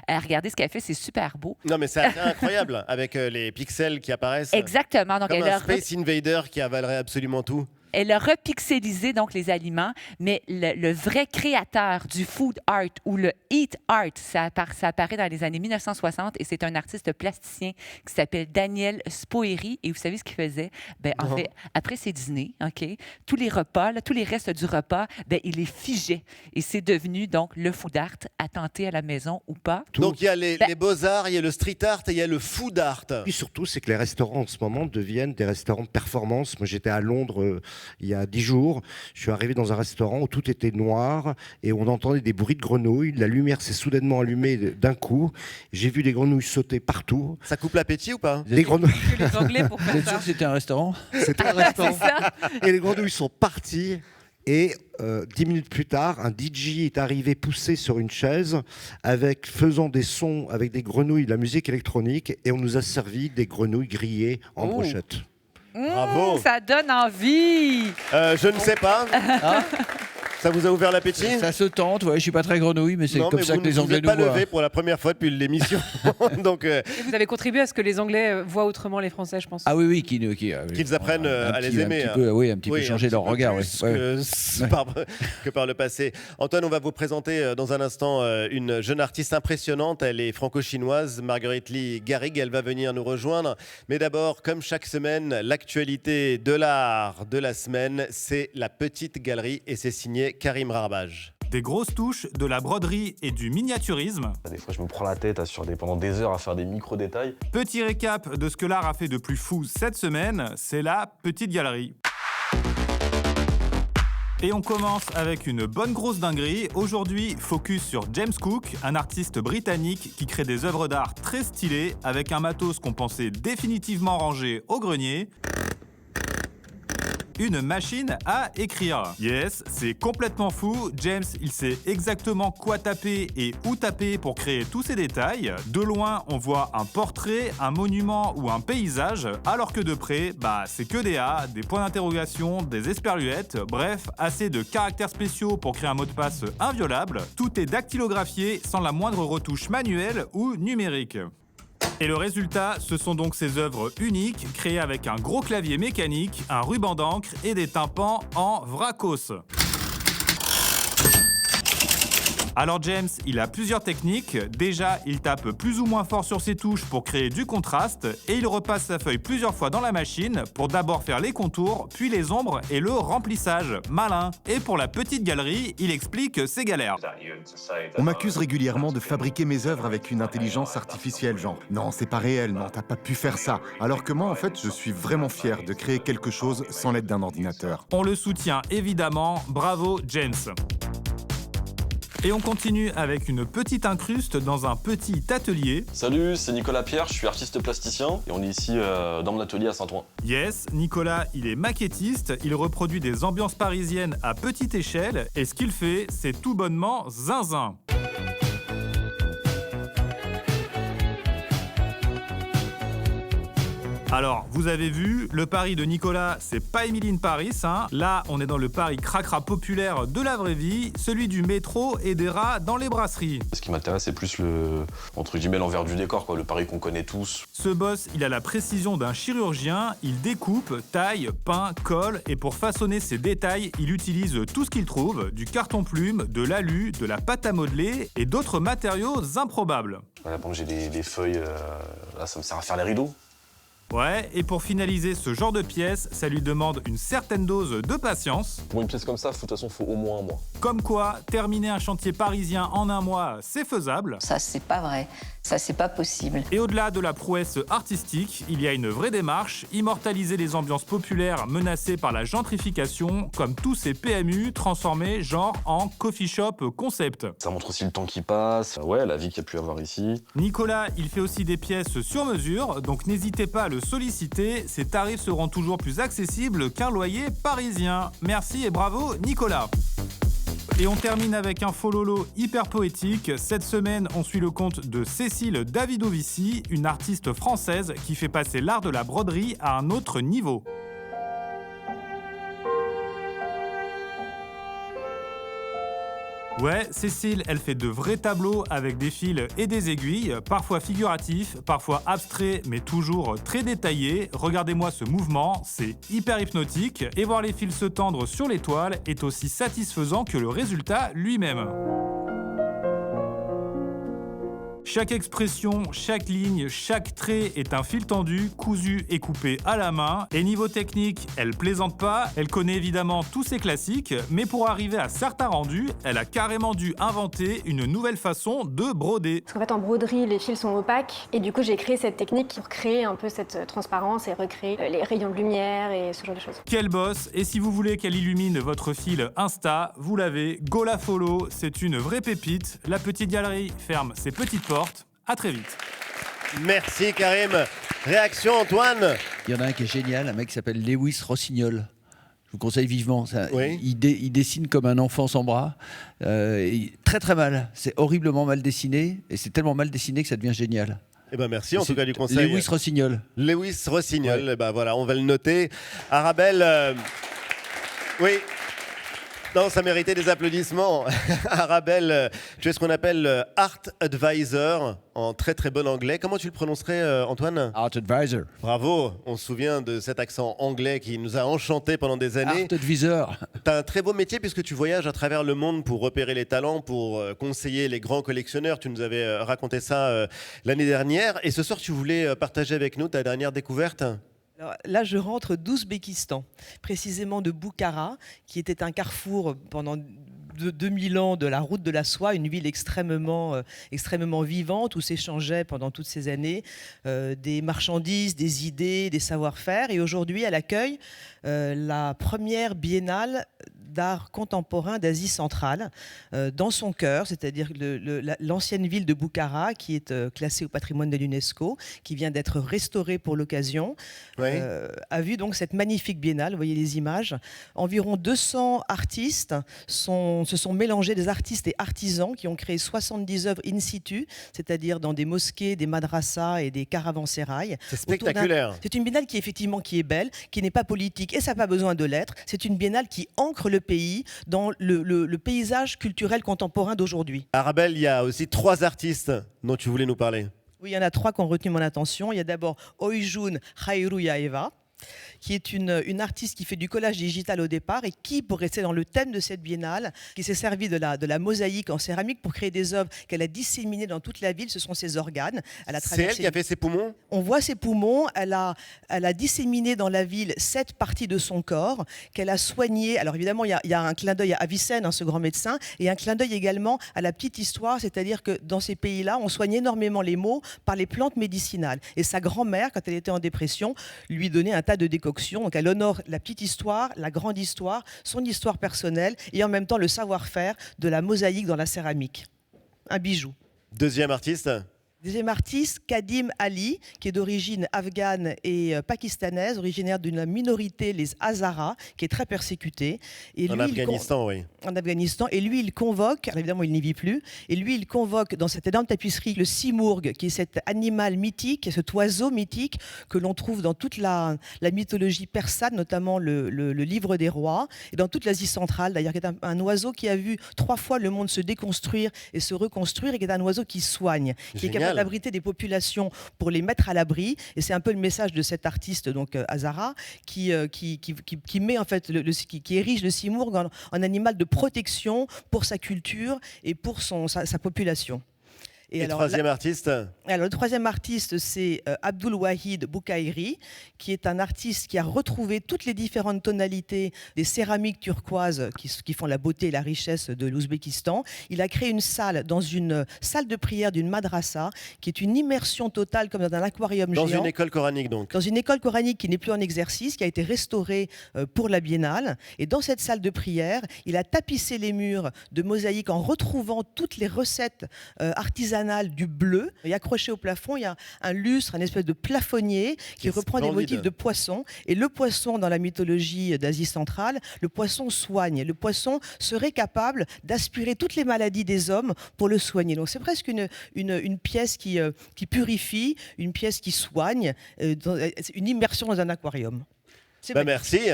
Regardez ce qu'elle fait, c'est super beau. Non, mais c'est assez incroyable, avec les pixels qui apparaissent. Exactement. Donc, Comme elle un a Space Invader qui avalerait absolument tout. Elle a repixelisé donc les aliments, mais le vrai créateur du food art ou le eat art, ça apparaît dans les années 1960 et c'est un artiste plasticien qui s'appelle Daniel Spoeri. Et vous savez ce qu'il faisait? En fait, après ses dîners, OK, tous les repas, tous les restes du repas, il les figeait. Et c'est devenu donc le food art à tenter à la maison ou pas. Donc il y a les beaux-arts, il y a le street art et il y a le food art. Et surtout, c'est que les restaurants en ce moment deviennent des restaurants de performance. Moi, j'étais à Londres il y a 10 jours. Je suis arrivé dans un restaurant où tout était noir et on entendait des bruits de grenouilles. La lumière s'est soudainement allumée d'un coup. J'ai vu des grenouilles sauter partout. Ça coupe l'appétit ou pas? Les grenouilles. Les Anglais pour Vous faire êtes sûr ça. que c'était un restaurant? C'était un restaurant. C'est ça. Et les grenouilles sont parties. Et 10 minutes plus tard, un DJ est arrivé poussé sur une chaise, faisant des sons avec des grenouilles, de la musique électronique, et on nous a servi des grenouilles grillées en brochette. Bravo. Ça donne envie. Je ne sais pas. Ça vous a ouvert l'appétit? Ça se tente, ouais, je suis pas très grenouille, mais c'est Non, comme mais ça vous que les ne vous Anglais êtes nous pas voient. levé pour la première fois depuis l'émission. Donc, Et vous avez contribué à ce que les Anglais voient autrement les Français, je pense. Ah oui, qu'ils apprennent à les aimer. Un petit peu Oui, changer un leur petit peu regard. plus Ouais. que par le passé. Antoine, on va vous présenter dans un instant une jeune artiste impressionnante. Elle est franco-chinoise, Marguerite Lee Garrigue. Elle va venir nous rejoindre. Mais d'abord, comme chaque semaine, l'actualité de l'art de la semaine, c'est la Petite Galerie et c'est signé Karim Rarbage. Des grosses touches, de la broderie et du miniaturisme. Des fois, je me prends la tête pendant des heures à faire des micro-détails. Petit récap de ce que l'art a fait de plus fou cette semaine, c'est la Petite Galerie. Et on commence avec une bonne grosse dinguerie. Aujourd'hui, focus sur James Cook, un artiste britannique qui crée des œuvres d'art très stylées avec un matos qu'on pensait définitivement rangé au grenier. Une machine à écrire. Yes, c'est complètement fou. James, il sait exactement quoi taper et où taper pour créer tous ces détails. De loin, on voit un portrait, un monument ou un paysage, alors que de près, c'est que des A, des points d'interrogation, des esperluettes, bref, assez de caractères spéciaux pour créer un mot de passe inviolable. Tout est dactylographié sans la moindre retouche manuelle ou numérique. Et le résultat, ce sont donc ces œuvres uniques, créées avec un gros clavier mécanique, un ruban d'encre et des tympans en vracos. Alors James, il a plusieurs techniques. Déjà, il tape plus ou moins fort sur ses touches pour créer du contraste et il repasse sa feuille plusieurs fois dans la machine pour d'abord faire les contours, puis les ombres et le remplissage. Malin. Et pour la petite galerie, il explique ses galères. On m'accuse régulièrement de fabriquer mes œuvres avec une intelligence artificielle, genre « Non, c'est pas réel, non, t'as pas pu faire ça ». Alors que moi, en fait, je suis vraiment fier de créer quelque chose sans l'aide d'un ordinateur. On le soutient évidemment. Bravo James. Et on continue avec une petite incruste dans un petit atelier. Salut, c'est Nicolas Pierre, je suis artiste plasticien et on est ici dans mon atelier à Saint-Ouen. Yes, Nicolas, il est maquettiste, il reproduit des ambiances parisiennes à petite échelle et ce qu'il fait, c'est tout bonnement zinzin. Alors, vous avez vu, le Paris de Nicolas, c'est pas Emily in Paris, hein. Là, on est dans le Paris cracra populaire de la vraie vie, celui du métro et des rats dans les brasseries. Ce qui m'intéresse, c'est plus le, entre guillemets, l'envers du décor, quoi, le Paris qu'on connaît tous. Ce boss, il a la précision d'un chirurgien, il découpe, taille, peint, colle, et pour façonner ses détails, il utilise tout ce qu'il trouve, du carton-plume, de l'alu, de la pâte à modeler et d'autres matériaux improbables. Voilà, par exemple, j'ai des feuilles, là, ça me sert à faire les rideaux. Ouais, et pour finaliser ce genre de pièce, ça lui demande une certaine dose de patience. Pour une pièce comme ça, de toute façon, il faut au moins un mois. Comme quoi, terminer un chantier parisien en un mois, c'est faisable. Ça, c'est pas vrai. Ça, c'est pas possible. Et au-delà de la prouesse artistique, il y a une vraie démarche, immortaliser les ambiances populaires menacées par la gentrification, comme tous ces PMU transformés genre en coffee shop concept. Ça montre aussi le temps qui passe, ouais, la vie qu'il y a pu avoir ici. Nicolas, il fait aussi des pièces sur mesure, donc n'hésitez pas à le solliciter, ses tarifs seront toujours plus accessibles qu'un loyer parisien. Merci et bravo Nicolas. Et on termine avec un fololo hyper poétique. Cette semaine, on suit le compte de Cécile Davidovici, une artiste française qui fait passer l'art de la broderie à un autre niveau. Ouais, Cécile, elle fait de vrais tableaux avec des fils et des aiguilles, parfois figuratifs, parfois abstraits, mais toujours très détaillés. Regardez-moi ce mouvement, c'est hyper hypnotique, et voir les fils se tendre sur les toiles est aussi satisfaisant que le résultat lui-même. Chaque expression, chaque ligne, chaque trait est un fil tendu, cousu et coupé à la main. Et niveau technique, elle plaisante pas, elle connaît évidemment tous ses classiques, mais pour arriver à certains rendus, elle a carrément dû inventer une nouvelle façon de broder. Parce qu'en fait, en broderie, les fils sont opaques, et du coup, j'ai créé cette technique pour créer un peu cette transparence et recréer les rayons de lumière et ce genre de choses. Quel boss! Et si vous voulez qu'elle illumine votre fil Insta, vous l'avez, go la follow, c'est une vraie pépite. La petite galerie ferme ses petites portes. À très vite. Merci Karim. Réaction Antoine? Il y en a un qui est génial, un mec qui s'appelle Lewis Rossignol. Je vous conseille vivement. Ça, oui. il dessine comme un enfant sans bras. Très très mal. C'est horriblement mal dessiné. Et c'est tellement mal dessiné que ça devient génial. Eh ben merci en tout cas du conseil. Lewis Rossignol. Lewis Rossignol. Ouais. Eh ben voilà, on va le noter. Arabelle, oui. Non, ça méritait des applaudissements. Arabelle, tu es ce qu'on appelle Art Advisor, en très très bon anglais. Comment tu le prononcerais, Antoine? Art Advisor. Bravo, on se souvient de cet accent anglais qui nous a enchantés pendant des années. Art Advisor. Tu as un très beau métier puisque tu voyages à travers le monde pour repérer les talents, pour conseiller les grands collectionneurs. Tu nous avais raconté ça l'année dernière. Et ce soir, tu voulais partager avec nous ta dernière découverte? Alors là, je rentre d'Ouzbékistan, précisément de Boukhara, qui était un carrefour pendant 2000 ans de la route de la soie, une ville extrêmement vivante où s'échangeaient pendant toutes ces années des marchandises, des idées, des savoir-faire. Et aujourd'hui, elle accueille la première biennale d'art contemporain d'Asie centrale dans son cœur, c'est-à-dire l'ancienne ville de Boukhara qui est classée au patrimoine de l'UNESCO, qui vient d'être restaurée pour l'occasion, a vu donc cette magnifique biennale. Vous voyez les images. Environ 200 artistes se sont mélangés, des artistes et artisans qui ont créé 70 œuvres in situ, c'est-à-dire dans des mosquées, des madrasas et des caravansérails. C'est spectaculaire. C'est une biennale qui effectivement qui est belle, qui n'est pas politique et ça n'a pas besoin de l'être. C'est une biennale qui ancre le pays dans le paysage culturel contemporain d'aujourd'hui. Arabelle, il y a aussi 3 artistes dont tu voulais nous parler. Oui, il y en a 3 qui ont retenu mon attention. Il y a d'abord Oyjun Khairouyaeva, qui est une artiste qui fait du collage digital au départ et qui, pour rester dans le thème de cette biennale, qui s'est servi de la mosaïque en céramique pour créer des œuvres qu'elle a disséminées dans toute la ville. Ce sont ses organes. C'est elle qui a fait ses poumons? On voit ses poumons. Elle a disséminé dans la ville 7 parties de son corps qu'elle a soignées. Alors évidemment, il y a un clin d'œil à Avicenne, ce grand médecin, et un clin d'œil également à la petite histoire, c'est-à-dire que dans ces pays-là, on soigne énormément les maux par les plantes médicinales. Et sa grand-mère, quand elle était en dépression, lui donnait un tas de décoctions. Donc elle honore la petite histoire, la grande histoire, son histoire personnelle et en même temps le savoir-faire de la mosaïque dans la céramique. Un bijou. Deuxième artiste? Deuxième artiste, Kadim Ali, qui est d'origine afghane et pakistanaise, originaire d'une minorité, les Hazaras, qui est très persécutée. Et en Afghanistan, oui. En Afghanistan. Et lui, il convoque, alors évidemment, il n'y vit plus, et lui, il convoque dans cette énorme tapisserie le simurgh, qui est cet animal mythique, cet oiseau mythique que l'on trouve dans toute la mythologie persane, notamment le livre des rois, et dans toute l'Asie centrale, d'ailleurs, qui est un oiseau qui a vu 3 fois le monde se déconstruire et se reconstruire, et qui est un oiseau qui soigne, qui est capable d'abriter des populations pour les mettre à l'abri. Et c'est un peu le message de cet artiste, donc Hazara, qui met en fait, qui érige le simurgh en animal de protection pour sa culture et pour sa population. Et alors, troisième artiste? Alors, le troisième artiste, c'est Abdul Wahid Boukaïri, qui est un artiste qui a retrouvé toutes les différentes tonalités des céramiques turquoises qui font la beauté et la richesse de l'Ouzbékistan. Il a créé une salle, dans une salle de prière d'une madrasa, qui est une immersion totale comme dans un aquarium géant. Dans une école coranique, donc. Dans une école coranique qui n'est plus en exercice, qui a été restaurée pour la biennale. Et dans cette salle de prière, il a tapissé les murs de mosaïques en retrouvant toutes les recettes artisanales du bleu, et accroché au plafond, il y a un lustre, un espèce de plafonnier qui reprend des motifs de poisson. Et le poisson, dans la mythologie d'Asie centrale, le poisson soigne. Le poisson serait capable d'aspirer toutes les maladies des hommes pour le soigner. Donc c'est presque une pièce qui purifie, une pièce qui soigne, une immersion dans un aquarium. Merci,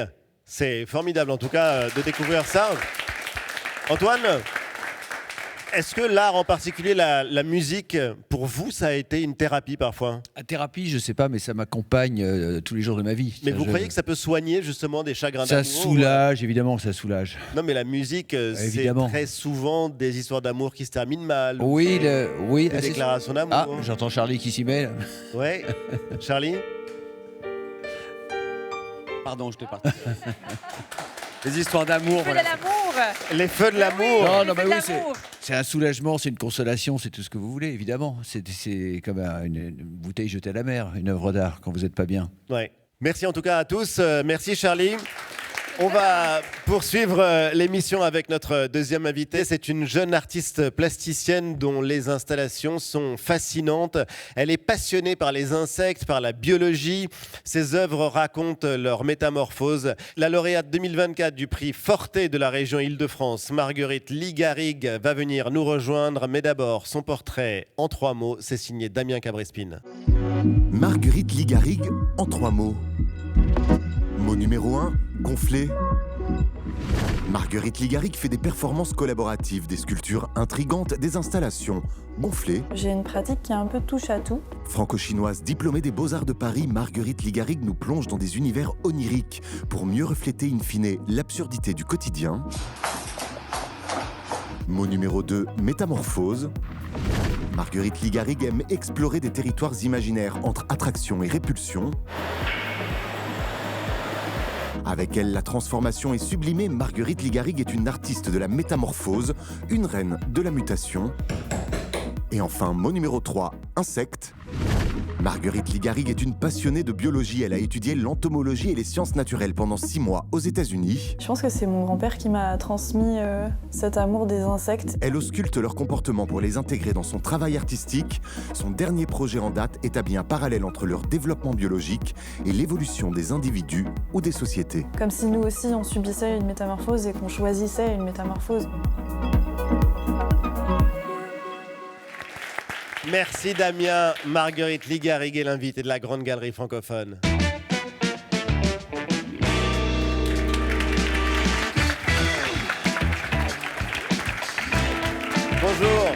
c'est formidable en tout cas de découvrir ça. Antoine, est-ce que l'art, en particulier la musique, pour vous, ça a été une thérapie parfois? La thérapie, je ne sais pas, mais ça m'accompagne tous les jours de ma vie. Mais vous croyez que ça peut soigner justement des chagrins d'amour? Ça soulage, évidemment que ça soulage. Non, mais la musique, c'est très souvent des histoires d'amour qui se terminent mal. Oui, des déclarations d'amour. Ah, j'entends Charlie qui s'y mêle. Ouais, Charlie? Pardon, je te parle. Les histoires d'amour. Les feux de l'amour. Les feux de l'amour. Non, mais oui, c'est un soulagement, c'est une consolation, c'est tout ce que vous voulez, évidemment. C'est comme une bouteille jetée à la mer, une œuvre d'art, quand vous n'êtes pas bien. Ouais. Merci en tout cas à tous. Merci Charlie. On va poursuivre l'émission avec notre deuxième invitée. C'est une jeune artiste plasticienne dont les installations sont fascinantes. Elle est passionnée par les insectes, par la biologie. Ses œuvres racontent leur métamorphose. La lauréate 2024 du prix Forte de la région Île-de-France, Marguerite Ligarrigue, va venir nous rejoindre. Mais d'abord, son portrait en 3 mots. C'est signé Damien Cabrespine. Marguerite Ligarrigue en 3 mots. Mot numéro 1, gonflé. Marguerite Ligarrigue fait des performances collaboratives, des sculptures intrigantes, des installations gonflées. J'ai une pratique qui est un peu touche à tout. Franco-chinoise diplômée des Beaux-Arts de Paris, Marguerite Ligarrigue nous plonge dans des univers oniriques pour mieux refléter in fine l'absurdité du quotidien. Mot numéro 2, métamorphose. Marguerite Ligarrigue aime explorer des territoires imaginaires entre attraction et répulsion. Avec elle, la transformation est sublimée. Marguerite Ligarrigue est une artiste de la métamorphose, une reine de la mutation. Et enfin, mot numéro 3, insectes. Marguerite Ligarrigue est une passionnée de biologie. Elle a étudié l'entomologie et les sciences naturelles pendant 6 mois aux États-Unis. Je pense que c'est mon grand-père qui m'a transmis cet amour des insectes. Elle ausculte leur comportement pour les intégrer dans son travail artistique. Son dernier projet en date établit un parallèle entre leur développement biologique et l'évolution des individus ou des sociétés. Comme si nous aussi on subissait une métamorphose et qu'on choisissait une métamorphose. Merci Damien. Marguerite Ligarrigue est l'invitée de la Grande Galerie francophone. Bonjour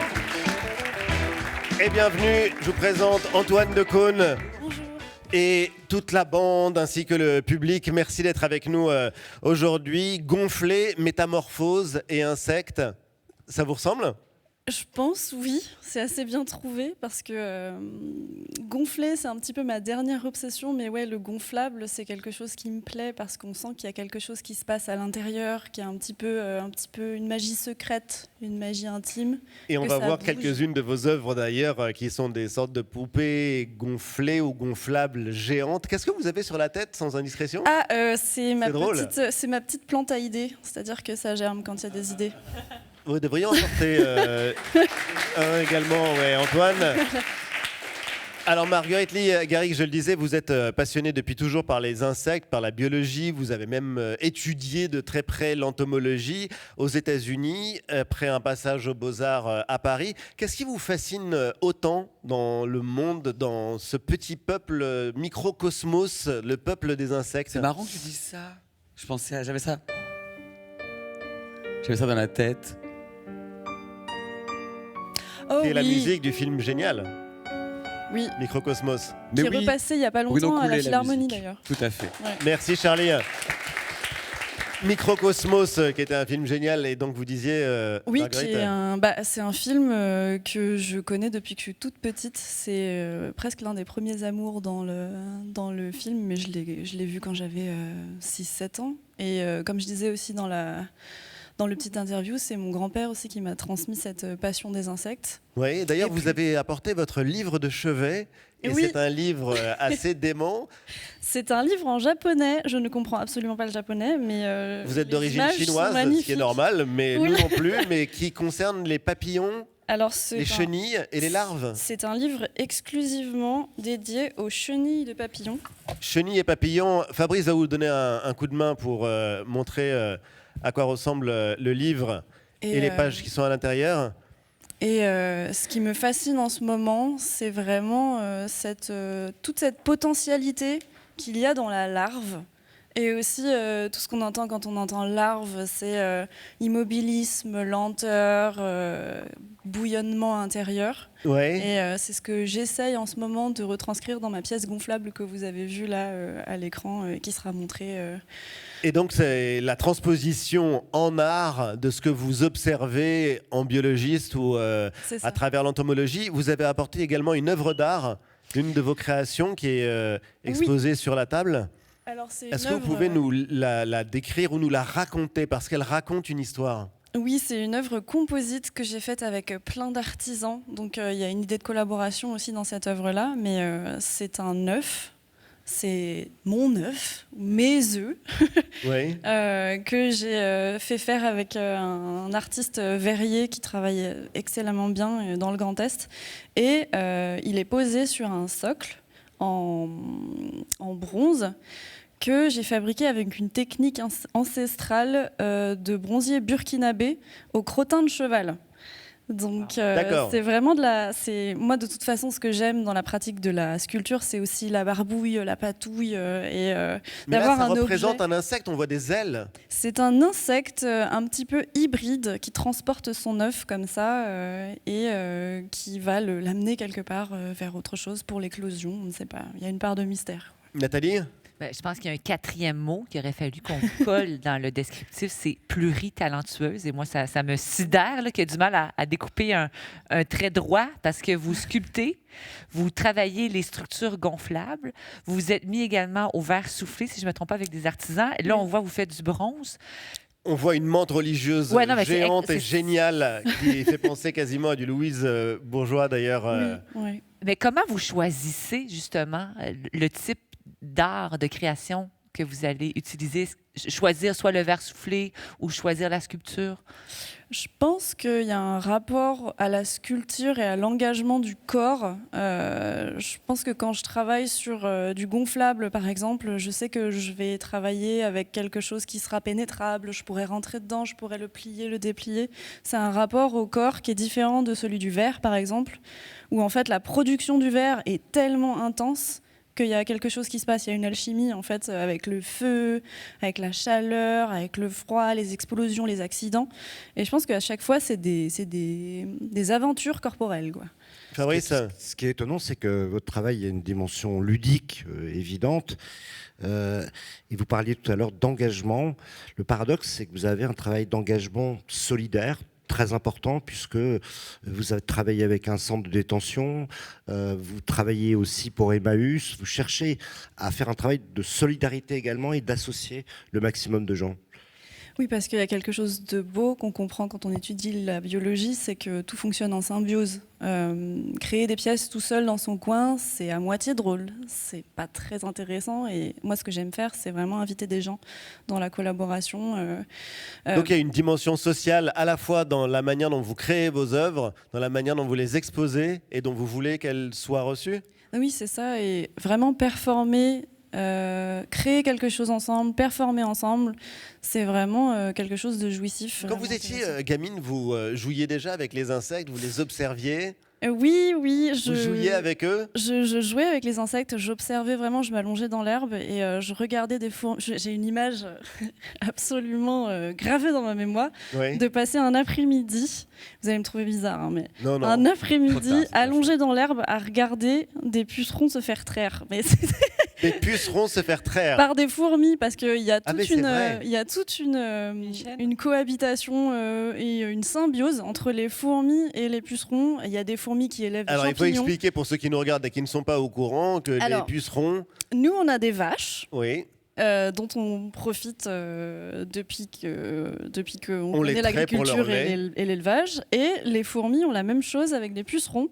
et bienvenue. Je vous présente Antoine Decaune. Bonjour. Et tout toute la bande ainsi que le public. Merci d'être avec nous aujourd'hui. Gonflé, métamorphose et insectes, ça vous ressemble ? Je pense, oui, c'est assez bien trouvé parce que gonfler, c'est un petit peu ma dernière obsession, mais ouais, le gonflable, c'est quelque chose qui me plaît parce qu'on sent qu'il y a quelque chose qui se passe à l'intérieur, qui a un petit peu une magie secrète, une magie intime. Et on va voir quelques-unes de vos œuvres d'ailleurs qui sont des sortes de poupées gonflées ou gonflables géantes. Qu'est-ce que vous avez sur la tête, sans indiscrétion ? C'est ma petite plante à idées, c'est-à-dire que ça germe quand il y a des idées. Vous devriez en sortir un également, ouais, Antoine. Alors Marguerite Lee-Garrigues, je le disais, vous êtes passionnée depuis toujours par les insectes, par la biologie. Vous avez même étudié de très près l'entomologie aux États-Unis, après un passage aux Beaux-Arts à Paris. Qu'est-ce qui vous fascine autant dans le monde, dans ce petit peuple microcosmos, le peuple des insectes ? C'est marrant que tu dises ça. J'avais ça dans la tête. Qui est la musique du film Génial. Oui. Microcosmos. Qui est repassé il n'y a pas longtemps à la Philharmonie d'ailleurs. Tout à fait. Ouais. Merci Charlie. Microcosmos, qui était un film génial, et donc vous disiez. Oui, Marguerite, c'est un film que je connais depuis que je suis toute petite. C'est presque l'un des premiers amours dans le film, mais je l'ai vu quand j'avais 6-7 ans. Et comme je disais aussi dans le petit interview, c'est mon grand-père aussi qui m'a transmis cette passion des insectes. Oui, d'ailleurs, vous avez apporté votre livre de chevet, et oui. c'est un livre assez dément. C'est un livre en japonais, je ne comprends absolument pas le japonais, mais... vous êtes d'origine chinoise, ce qui est normal, mais oui. nous non plus, mais qui concerne les papillons, les chenilles et les larves. C'est un livre exclusivement dédié aux chenilles de papillons. Chenilles et papillons, Fabrice va vous donner un coup de main pour montrer... à quoi ressemble le livre et les pages qui sont à l'intérieur. Et ce qui me fascine en ce moment, c'est vraiment toute cette potentialité qu'il y a dans la larve. Et aussi, tout ce qu'on entend quand on entend larve, c'est immobilisme, lenteur, bouillonnement intérieur. Ouais. Et c'est ce que j'essaye en ce moment de retranscrire dans ma pièce gonflable que vous avez vue là à l'écran, qui sera montrée. Et donc, c'est la transposition en art de ce que vous observez en biologiste ou à travers l'entomologie. Vous avez apporté également une œuvre d'art, une de vos créations qui est exposée sur la table. Est-ce que vous pouvez nous la décrire ou nous la raconter, parce qu'elle raconte une histoire ? Oui, c'est une œuvre composite que j'ai faite avec plein d'artisans. Donc il y a une idée de collaboration aussi dans cette œuvre-là, mais c'est un œuf. C'est mon œuf, mes œufs, oui. Que j'ai fait faire avec un artiste verrier qui travaille excellemment bien dans le Grand Est. Et il est posé sur un socle en bronze que j'ai fabriqué avec une technique ancestrale de bronzier burkinabé au crottin de cheval. Donc c'est vraiment moi de toute façon ce que j'aime dans la pratique de la sculpture, c'est aussi la barbouille, la patouille et mais d'avoir là, ça un représente objet. un insecte, on voit des ailes. C'est un insecte un petit peu hybride qui transporte son œuf comme ça et qui va l'amener quelque part vers autre chose pour l'éclosion. On ne sait pas, il y a une part de mystère. Nathalie ? Je pense qu'il y a un quatrième mot qu'il aurait fallu qu'on colle dans le descriptif, c'est pluritalentueuse. Et moi, ça me sidère qu'il y a du mal à découper un trait droit parce que vous sculptez, vous travaillez les structures gonflables, vous vous êtes mis également au verre soufflé, si je ne me trompe pas, avec des artisans. Et là, on voit que vous faites du bronze. On voit une menthe religieuse géante et géniale qui fait penser quasiment à du Louise Bourgeois, d'ailleurs. Oui. Mais comment vous choisissez, justement, le type d'art, de création que vous allez utiliser, choisir soit le verre soufflé ou choisir la sculpture? Je pense qu'il y a un rapport à la sculpture et à l'engagement du corps. Je pense que quand je travaille sur du gonflable, par exemple, je sais que je vais travailler avec quelque chose qui sera pénétrable, je pourrais rentrer dedans, je pourrais le plier, le déplier. C'est un rapport au corps qui est différent de celui du verre, par exemple, où en fait la production du verre est tellement intense qu'il y a quelque chose qui se passe. Il y a une alchimie, en fait, avec le feu, avec la chaleur, avec le froid, les explosions, les accidents. Et je pense qu'à chaque fois, c'est des aventures corporelles, quoi. Fabrice, ce qui est étonnant, c'est que votre travail a une dimension ludique évidente. Et vous parliez tout à l'heure d'engagement. Le paradoxe, c'est que vous avez un travail d'engagement solidaire très important, puisque vous avez travaillé avec un centre de détention, vous travaillez aussi pour Emmaüs, vous cherchez à faire un travail de solidarité également et d'associer le maximum de gens. Oui, parce qu'il y a quelque chose de beau qu'on comprend quand on étudie la biologie, c'est que tout fonctionne en symbiose. Créer des pièces tout seul dans son coin, c'est à moitié drôle. C'est pas très intéressant. Et moi, ce que j'aime faire, c'est vraiment inviter des gens dans la collaboration. Donc il y a une dimension sociale à la fois dans la manière dont vous créez vos œuvres, dans la manière dont vous les exposez et dont vous voulez qu'elles soient reçues. Oui, c'est ça. Et vraiment performer. Créer quelque chose ensemble, performer ensemble, c'est vraiment quelque chose de jouissif. Quand vous étiez gamine, vous jouiez déjà avec les insectes, vous les observiez? Oui. Vous jouiez avec eux? Je jouais avec les insectes, j'observais vraiment, je m'allongeais dans l'herbe et je regardais des fourmis. J'ai une image absolument gravée dans ma mémoire de passer un après-midi, vous allez me trouver bizarre, hein, mais non. Un après-midi allongé dans l'herbe à regarder des pucerons se faire traire. Mais des pucerons se faire traire par des fourmis, parce qu'il y a toute une cohabitation et une symbiose entre les fourmis et les pucerons. Il y a des fourmis qui élèvent des champignons. Alors il faut expliquer pour ceux qui nous regardent et qui ne sont pas au courant que les pucerons... Nous, on a des vaches. Oui. Dont on profite depuis qu'on connaît l'agriculture et l'élevage. Et les fourmis ont la même chose avec des pucerons.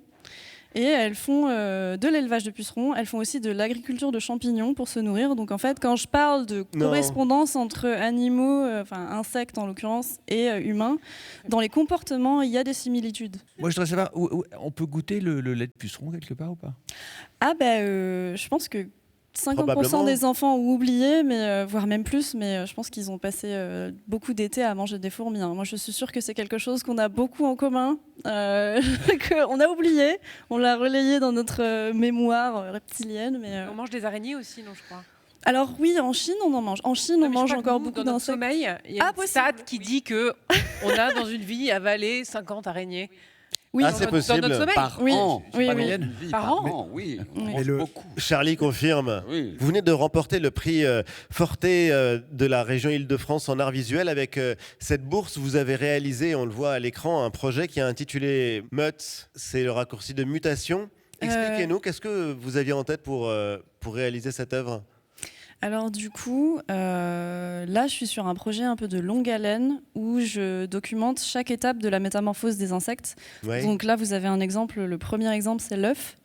Et elles font de l'élevage de pucerons, elles font aussi de l'agriculture de champignons pour se nourrir. Donc en fait, quand je parle de correspondance entre animaux, insectes en l'occurrence, et humains, dans les comportements, il y a des similitudes. Moi, je voudrais savoir, on peut goûter le lait de puceron quelque part ou pas? Je pense que 50% des enfants ont oublié, voire même plus, mais je pense qu'ils ont passé beaucoup d'été à manger des fourmis. Hein. Moi, je suis sûre que c'est quelque chose qu'on a beaucoup en commun, qu'on a oublié, on l'a relayé dans notre mémoire reptilienne. Mais, On mange des araignées aussi, non, je crois. Alors oui, en Chine, on en mange. En Chine, on mange encore beaucoup d'insectes. Dans notre sommeil, il y a une stat qui dit qu'on a dans une vie avalé 50 araignées. Oui, c'est possible. Dans notre sommeil. Par an. Par an. Oui. Beaucoup. Charlie confirme. Oui. Vous venez de remporter le prix Forte de la région Île-de-France en art visuel. Avec cette bourse, vous avez réalisé, on le voit à l'écran, un projet qui est intitulé MUT. C'est le raccourci de mutation. Expliquez-nous, qu'est-ce que vous aviez en tête pour réaliser cette œuvre? Alors du coup, là, je suis sur un projet un peu de longue haleine où je documente chaque étape de la métamorphose des insectes. Ouais. Donc là, vous avez un exemple. Le premier exemple, c'est l'œuf.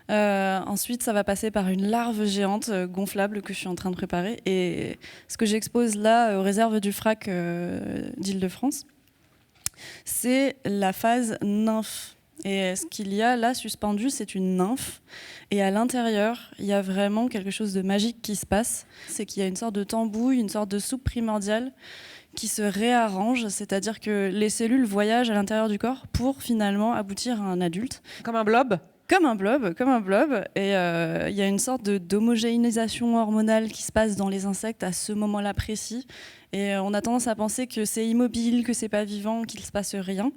Ensuite, ça va passer par une larve géante gonflable que je suis en train de préparer. Et ce que j'expose là aux réserves du FRAC d'Île-de-France, c'est la phase nymphe. Et ce qu'il y a là suspendu, c'est une nymphe. Et à l'intérieur, il y a vraiment quelque chose de magique qui se passe. C'est qu'il y a une sorte de tambouille, une sorte de soupe primordiale qui se réarrange. C'est-à-dire que les cellules voyagent à l'intérieur du corps pour finalement aboutir à un adulte. Comme un blob ? Comme un blob. Et il y a une sorte d'homogénéisation hormonale qui se passe dans les insectes à ce moment-là précis. Et on a tendance à penser que c'est immobile, que c'est pas vivant, qu'il se passe rien.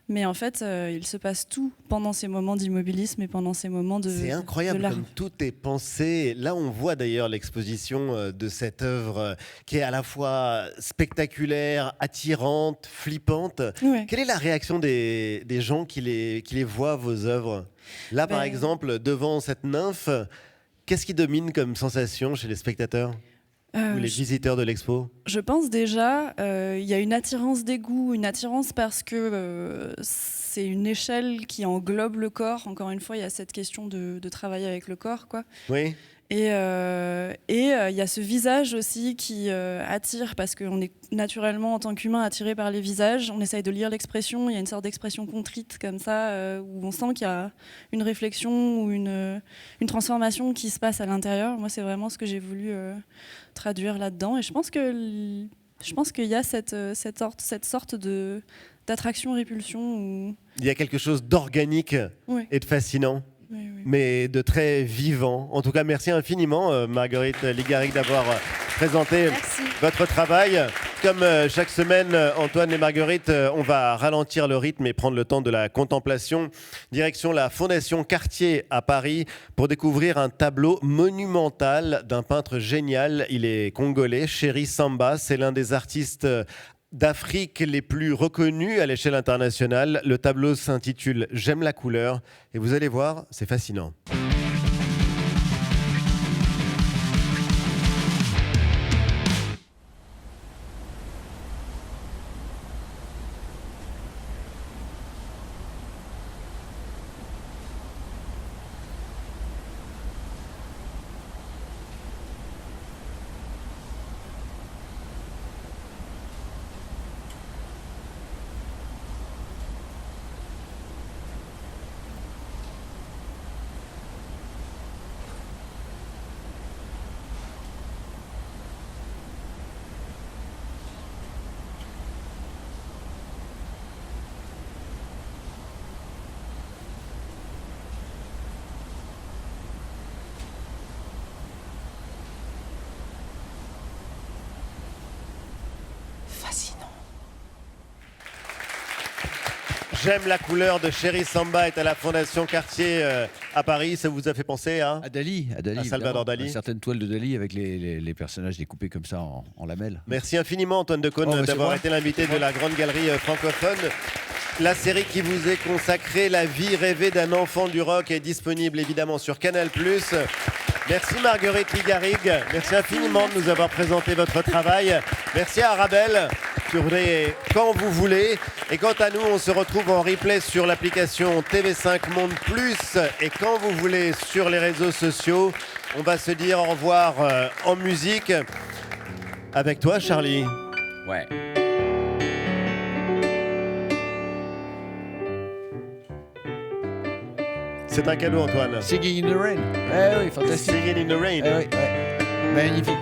Mais en fait, il se passe tout pendant ces moments d'immobilisme et pendant ces moments de... C'est incroyable comme tout est pensé. Là, on voit d'ailleurs l'exposition de cette œuvre qui est à la fois spectaculaire, attirante, flippante. Ouais. Quelle est la réaction des gens qui les voient, vos œuvres? Là, par exemple, devant cette nymphe, qu'est-ce qui domine comme sensation chez les spectateurs ou les visiteurs de l'expo? Je pense déjà, il y a une attirance des goûts, une attirance parce que c'est une échelle qui englobe le corps. Encore une fois, il y a cette question de travailler avec le corps, quoi. Oui. Et il y a ce visage aussi qui attire, parce qu'on est naturellement, en tant qu'humain, attiré par les visages. On essaye de lire l'expression, il y a une sorte d'expression contrite comme ça, où on sent qu'il y a une réflexion ou une transformation qui se passe à l'intérieur. Moi, c'est vraiment ce que j'ai voulu traduire là-dedans. Et je pense qu'il y a cette sorte d'attraction-répulsion. Il y a quelque chose d'organique et de fascinant mais de très vivant. En tout cas, merci infiniment, Marguerite Ligaric, d'avoir présenté votre travail. Comme chaque semaine, Antoine et Marguerite, on va ralentir le rythme et prendre le temps de la contemplation. Direction la Fondation Cartier à Paris pour découvrir un tableau monumental d'un peintre génial. Il est congolais, Chéri Samba. C'est l'un des artistes d'Afrique les plus reconnus à l'échelle internationale. Le tableau s'intitule « J'aime la couleur » et vous allez voir, c'est fascinant. J'aime la couleur de Chéri Samba est à la Fondation Cartier à Paris. Ça vous a fait penser à Dali, à Salvador Dali. Certaines toiles de Dali avec les personnages découpés comme ça en lamelles. Merci infiniment Antoine Decaune d'avoir été l'invité de la Grande Galerie francophone. La série qui vous est consacrée, La vie rêvée d'un enfant du rock, est disponible évidemment sur Canal+. Merci Marguerite Ligaric, merci infiniment de nous avoir présenté votre travail. Merci à Arabelle sur les Quand vous voulez. Et quant à nous, on se retrouve en replay sur l'application TV5 Monde Plus et quand vous voulez sur les réseaux sociaux. On va se dire au revoir en musique avec toi Charlie. Ouais. C'est un cadeau Antoine. Singing in the Rain. Oui, fantastique. Singing in the Rain. Oui. Magnifique.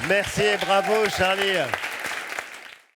Merci et bravo Charlie.